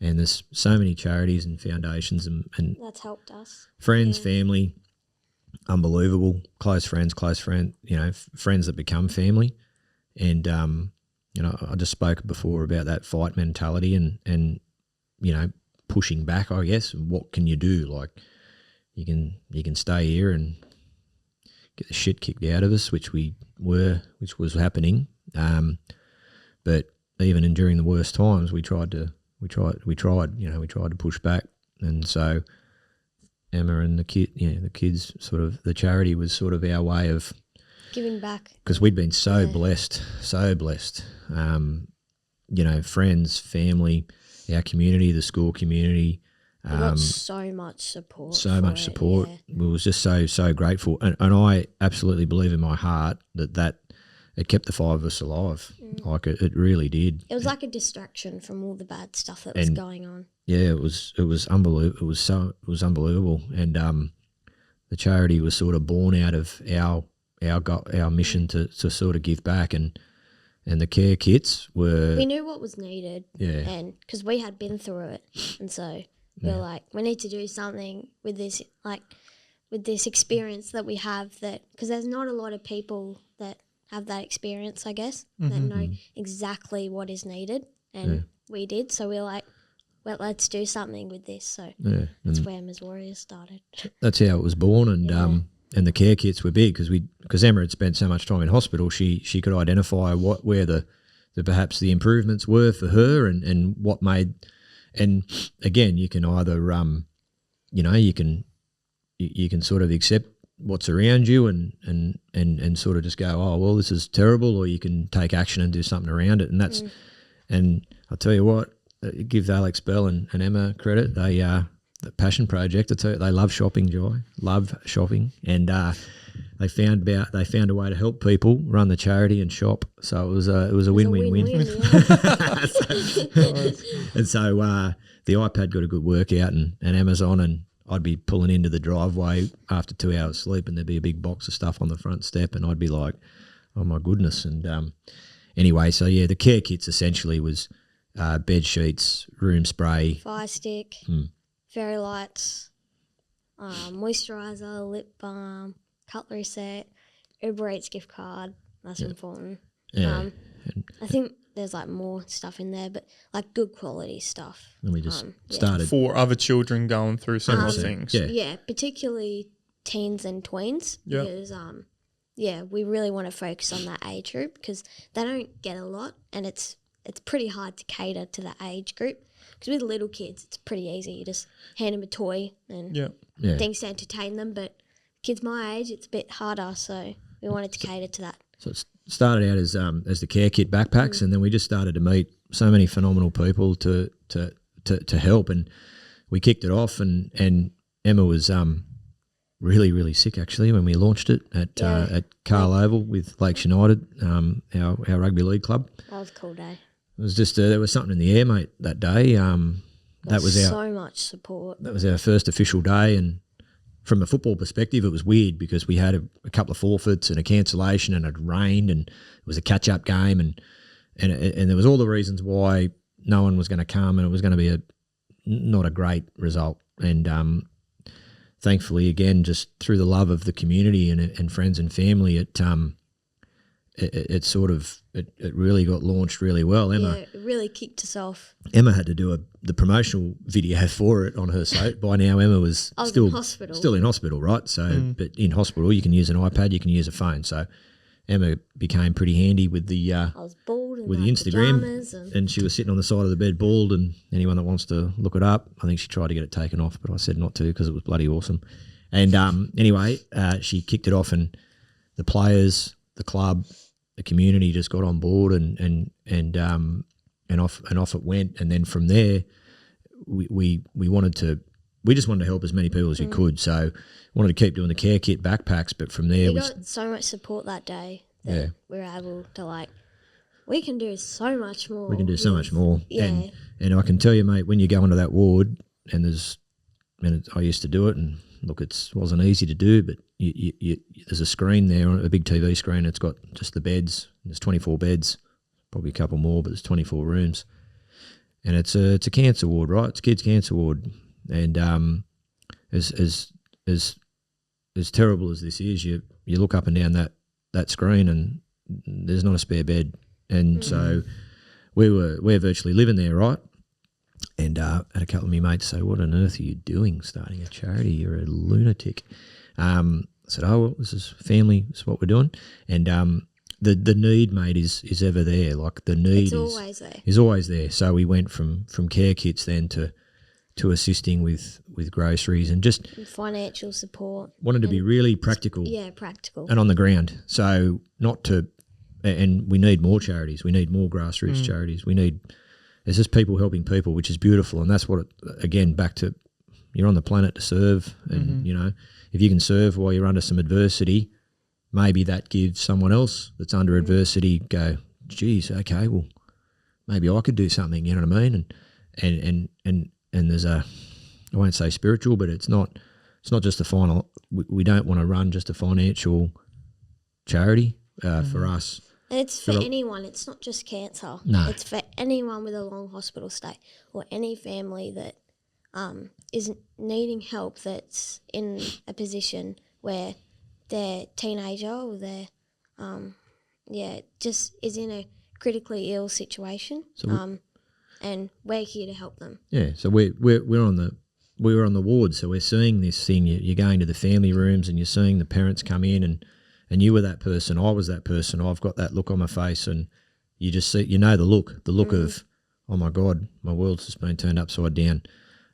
And there's so many charities and foundations and That's helped us. friends, family, unbelievable. Close friends, friends that become family. And, I just spoke before about that fight mentality and pushing back, I guess. What can you do? Like, you can stay here and get the shit kicked out of us, which was happening. But even during the worst times, we tried to push back. And so Emma and the kids, sort of, the charity was sort of our way of giving back, because we'd been so blessed. Friends, family, our community, the school community. We got so much support. Yeah. We was just so grateful. And I absolutely believe in my heart that it kept the five of us alive. Like it really did. It was like a distraction from all the bad stuff that was going on. Yeah, it was unbelievable. It was unbelievable. And the charity was sort of born out of our mission to sort of give back, and the care kits were. We knew what was needed. Yeah. And because we had been through it, and so we were like, we need to do something with this, with this experience that we have, that because there's not a lot of people that have that experience, I guess, that know exactly what is needed, and we did. So we were like, well, let's do something with this. So that's where Emma's Warriors started. That's how it was born, and the care kits were big because Emma had spent so much time in hospital. She could identify where the perhaps the improvements were for her, and what made. And again, you can either you can sort of accept what's around you and sort of just go, oh well, this is terrible, or you can take action and do something around it. And that's and I'll tell you what, give Alex Bell and Emma credit. They the passion project. I tell you, they love shopping, Jye. Love shopping, and they found a way to help people run the charity and shop. So it was a win-win-win. And so the iPad got a good workout, and Amazon, and I'd be pulling into the driveway after 2 hours sleep, and there'd be a big box of stuff on the front step, and I'd be like, oh my goodness. And anyway, so yeah, the care kits essentially was bed sheets, room spray, fire stick, fairy lights, moisturiser, lip balm, cutlery set, Uber Eats gift card. That's important. Yeah. I think there's more stuff in there, but good quality stuff. And we just started for other children going through similar things. Yeah, particularly teens and tweens. Yeah. Because we really want to focus on that age group because they don't get a lot, and it's pretty hard to cater to that age group. Because with little kids, it's pretty easy. You just hand them a toy and things to entertain them. But kids my age, it's a bit harder. So we wanted to cater to that. So it started out as the care kit backpacks, and then we just started to meet so many phenomenal people to help, and we kicked it off. And Emma was really, really sick actually when we launched it at Carl Oval with Lakes United, our rugby league club. That was a cool day. It was just there was something in the air, mate, that day. That was so much support. That was our first official day, and from a football perspective, it was weird because we had a couple of forfeits and a cancellation, and it rained, and it was a catch-up game, and there was all the reasons why no one was going to come, and it was going to be not a great result. And thankfully, again, just through the love of the community and friends and family, it really got launched really well. Emma, it really kicked us off. Emma had to do the promotional video for it on her site. By now, Emma was still in hospital, right? So, but in hospital, you can use an iPad, you can use a phone. So, Emma became pretty handy with the I was bald with the Instagram, and she was sitting on the side of the bed bald. And anyone that wants to look it up, I think she tried to get it taken off, but I said not to because it was bloody awesome. And anyway, she kicked it off, and the players, the club, the community just got on board, and off it went. And then from there, we just wanted to help as many people as we could. So wanted to keep doing the care kit backpacks, but from there we got so much support that day that we were able to we can do so much more. We can do so much more. Yeah. And I can tell you, mate, when you go into that ward, and I used to do it, and look, it wasn't easy to do, but there's a screen there, a big TV screen. It's got just the beds. There's 24 beds, probably a couple more, but there's 24 rooms. And it's a cancer ward, right? It's a kids' cancer ward. And as terrible as this is, you look up and down that screen and there's not a spare bed. And so we're virtually living there, right? And I had a couple of my mates say, "What on earth are you doing starting a charity? You're a lunatic." I said, "Oh, well, this is family. This is what we're doing." And the need, mate, is ever there. Like the need is always there. So we went from care kits then to assisting with groceries and just financial support. Wanted to be really practical. Yeah, practical. And on the ground. So and we need more charities. We need more grassroots charities. There's just people helping people, which is beautiful. And that's what, again, back to you're on the planet to serve. And, if you can serve while you're under some adversity, maybe that gives someone else that's under adversity go, geez, okay, well, maybe I could do something, you know what I mean? And there's I won't say spiritual, but it's not just a final, we don't want to run just a financial charity for us. And it's for anyone. It's not just cancer. No. It's for anyone with a long hospital stay or any family that is needing help that's in a position where their teenager or their, just is in a critically ill situation. So and we're here to help them. Yeah, so we're on the ward, so we're seeing this thing. You're going to the family rooms and you're seeing the parents come in and you were that person, I was that person, I've got that look on my face, and you just see, the look of, oh my God, my world's just been turned upside down.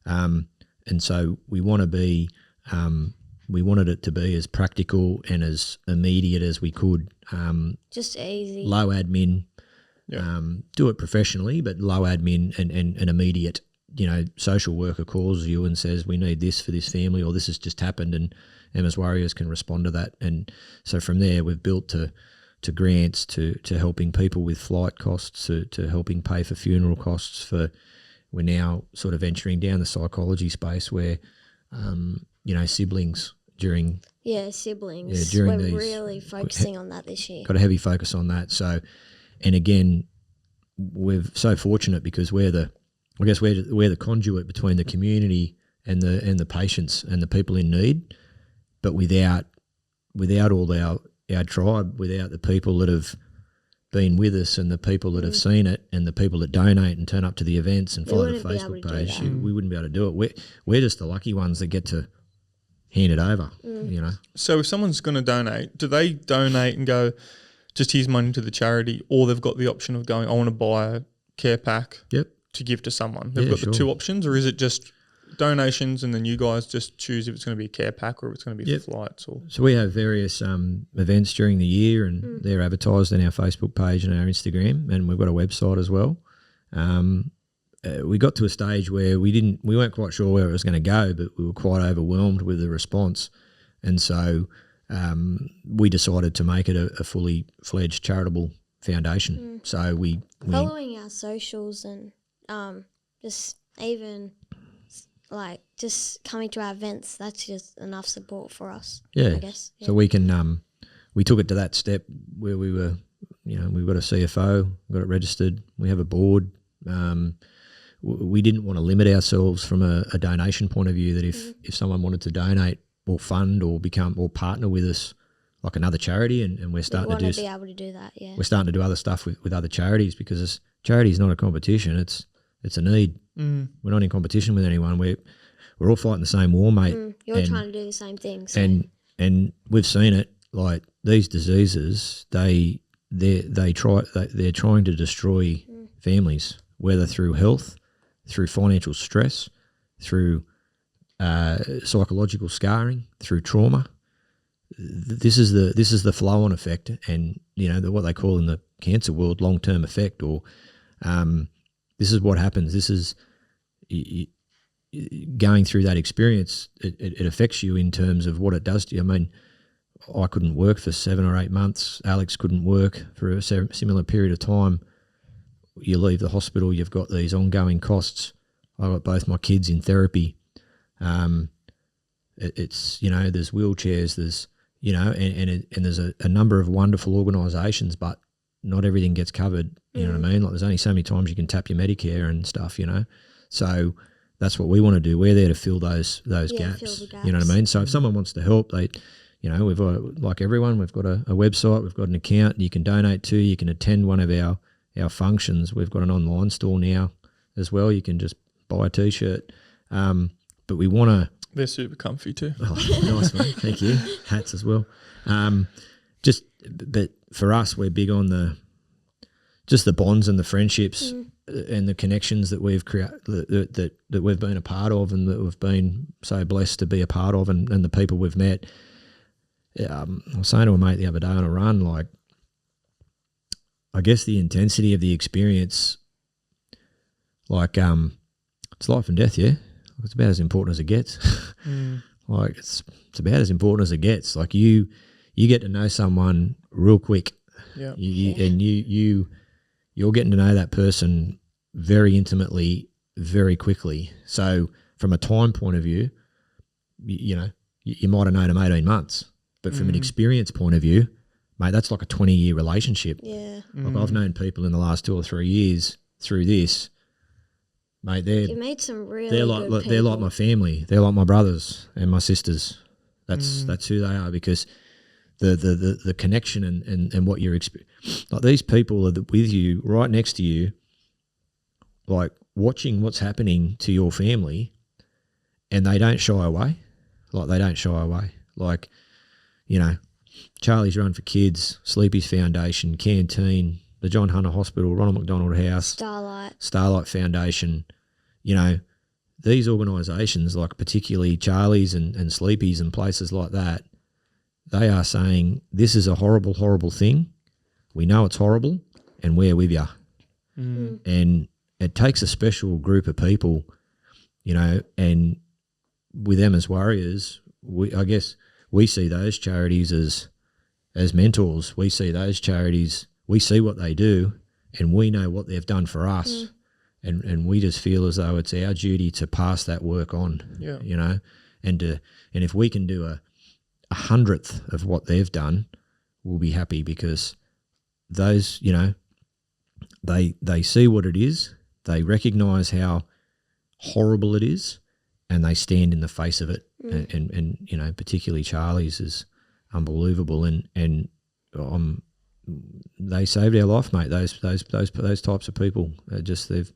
And so we want to be, we wanted it to be as practical and as immediate as we could. Just easy. Low admin, do it professionally, but low admin and immediate. Social worker calls you and says, we need this for this family, or this has just happened, and Emma's Warriors can respond to that. And so from there we've built to grants, to helping people with flight costs, to helping pay for funeral costs. We're now sort of venturing down the psychology space where, siblings during... Yeah, siblings. We're really focusing on that this year. Got a heavy focus on that. So, and again, we're so fortunate because we're the conduit between the community and the patients and the people in need, but without all our tribe, without the people that have been with us and the people that have seen it and the people that donate and turn up to the events and follow the Facebook page, we wouldn't be able to do it. We're just the lucky ones that get to hand it over, So if someone's going to donate, do they donate and go, just here's money to the charity, or they've got the option of going, I want to buy a care pack to give to someone? They've got the two options, or is it just donations and then you guys just choose if it's going to be a care pack or if it's going to be for flights? Or So we have various events during the year, and they're advertised on our Facebook page and our Instagram, and we've got a website as well. We got to a stage where we weren't quite sure where it was going to go, but we were quite overwhelmed with the response, and so we decided to make it a fully fledged charitable foundation. So we following our socials and just even just coming to our events, that's just enough support for us. I guess. Yeah. So we can we took it to that step where we were, we've got a CFO, got it registered, we have a board. We didn't want to limit ourselves from a donation point of view, that if someone wanted to donate or fund or become or partner with us like another charity, and we're starting to be able to do that. Yeah, we're starting to do other stuff with other charities, because charity is not a competition; it's a need. We're not in competition with anyone. We're all fighting the same war, mate. You're trying to do the same thing. So. And we've seen it. Like these diseases, they're trying to destroy families, whether through health, through financial stress, through psychological scarring, through trauma. This is the flow-on effect, and what they call in the cancer world long-term effect, or this is what happens. This is going through that experience. It affects you in terms of what it does to you. I mean, I couldn't work for 7 or 8 months. Alex couldn't work for a similar period of time. You leave the hospital, you've got these ongoing costs. I've got both my kids in therapy. It's, you know, there's wheelchairs, there's, you know, and there's a number of wonderful organisations, but not everything gets covered. You know what I mean? Like, there's only so many times you can tap your Medicare and stuff, you know. So that's what we want to do. We're there to fill those gaps. Fill the gaps. You know what I mean? So if someone wants to help, they, you know, we've got, like everyone, we've got a website, we've got an account you can donate to, you can attend one of our functions. We've got an online store now as well. You can just buy a T-shirt. But we want to... They're super comfy too. Oh, nice one. Thank you. Hats as well. But for us, we're big on the bonds and the friendships and the connections that we've created, that we've been a part of, and that we've been so blessed to be a part of, and the people we've met. I was saying to a mate the other day on a run, like, I guess the intensity of the experience, like, it's life and death, yeah? It's about as important as it gets. Like, it's about as important as it gets. Like, you get to know someone real quick. Yeah. You're getting to know that person very intimately, very quickly. So from a time point of view, you know, you might have known them 18 months. But from an experience point of view, mate, that's like a 20-year relationship. Yeah. Like, I've known people in the last 2 or 3 years through this. Mate, You made some really they're good like people. they're like my family. They're like my brothers and my sisters. That's who they are, because the connection and what you're experiencing. Like, these people are with you, right next to you, like, watching what's happening to your family, and they don't shy away. Like, they don't shy away. Like, you know, Charlie's Run for Kids, Sleepy's Foundation, Canteen, the John Hunter Hospital, Ronald McDonald House, Starlight Foundation. You know, these organisations, like particularly Charlie's and Sleepy's and places like that, they are saying, this is a horrible, horrible thing. We know it's horrible, and we're with you. And it takes a special group of people, you know, and with them as warriors, I guess we see those charities as mentors. We see those charities, we see what they do, and we know what they've done for us. And we just feel as though it's our duty to pass that work on, you know, and if we can do a 100th of what they've done, we'll be happy, because those, you know, they see what it is, they recognise how horrible it is, and they stand in the face of it. And you know, particularly Charlie's is unbelievable, and they saved our life, mate. Those types of people are just, they've,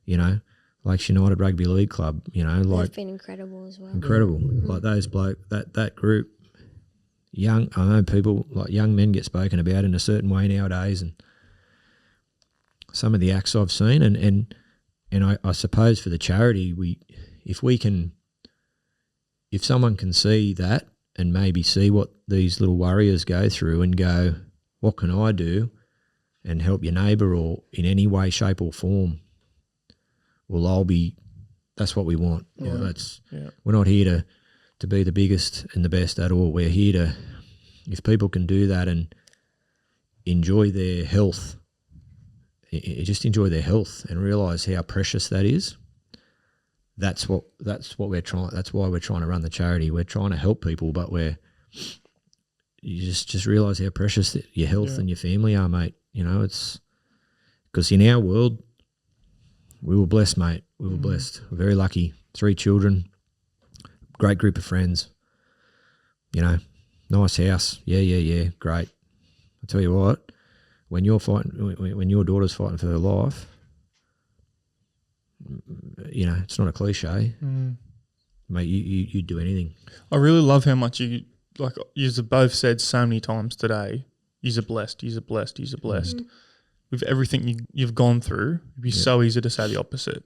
you know, like United Rugby League Club, you know, like, they've been incredible as well. Incredible. Like those that group, young, I know people, like young men get spoken about in a certain way nowadays, and some of the acts I've seen, and I suppose for the charity, if someone can see that and maybe see what these little warriors go through and go, what can I do, and help your neighbour, or in any way, shape or form, well, that's what we want. Yeah. Well, we're not here to be the biggest and the best at all. We're here to, if people can do that and enjoy their health, just enjoy their health and realise how precious that is. That's what we're trying. That's why we're trying to run the charity. We're trying to help people, but you just realise how precious your health and your family are, mate. You know, it's because in our world, we were blessed, mate. We were blessed. We're very lucky. 3 children, great group of friends. You know, nice house. Yeah, great. I tell you what, when your daughter's fighting for her life, you know, it's not a cliche, mate. You'd do anything. I really love how much you have both said so many times today. You're blessed. You're blessed. You're blessed. With everything you've gone through, it'd be so easy to say the opposite.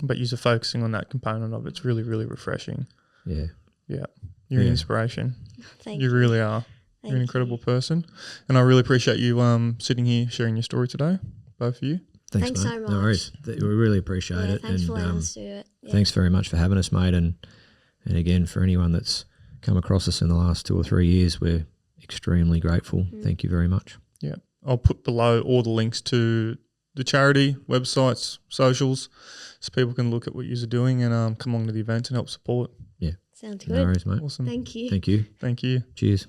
But you're focusing on that component of it's really, really refreshing. Yeah. You're an inspiration. Thank you. You really are. You're an incredible person, and I really appreciate you sitting here sharing your story today, both of you. Thanks Thanks mate. so much. No worries. We really appreciate it. Thanks and for letting us do it. Yeah. thanks very much for having us, mate. And again, for anyone that's come across us in the last 2 or 3 years, we're extremely grateful. Thank you very much. Yeah. I'll put below all the links to the charity, websites, socials, so people can look at what you're doing and come along to the event and help support. Yeah. Sounds good. No worries, mate. Awesome. Thank you. Thank you. Thank you. Cheers.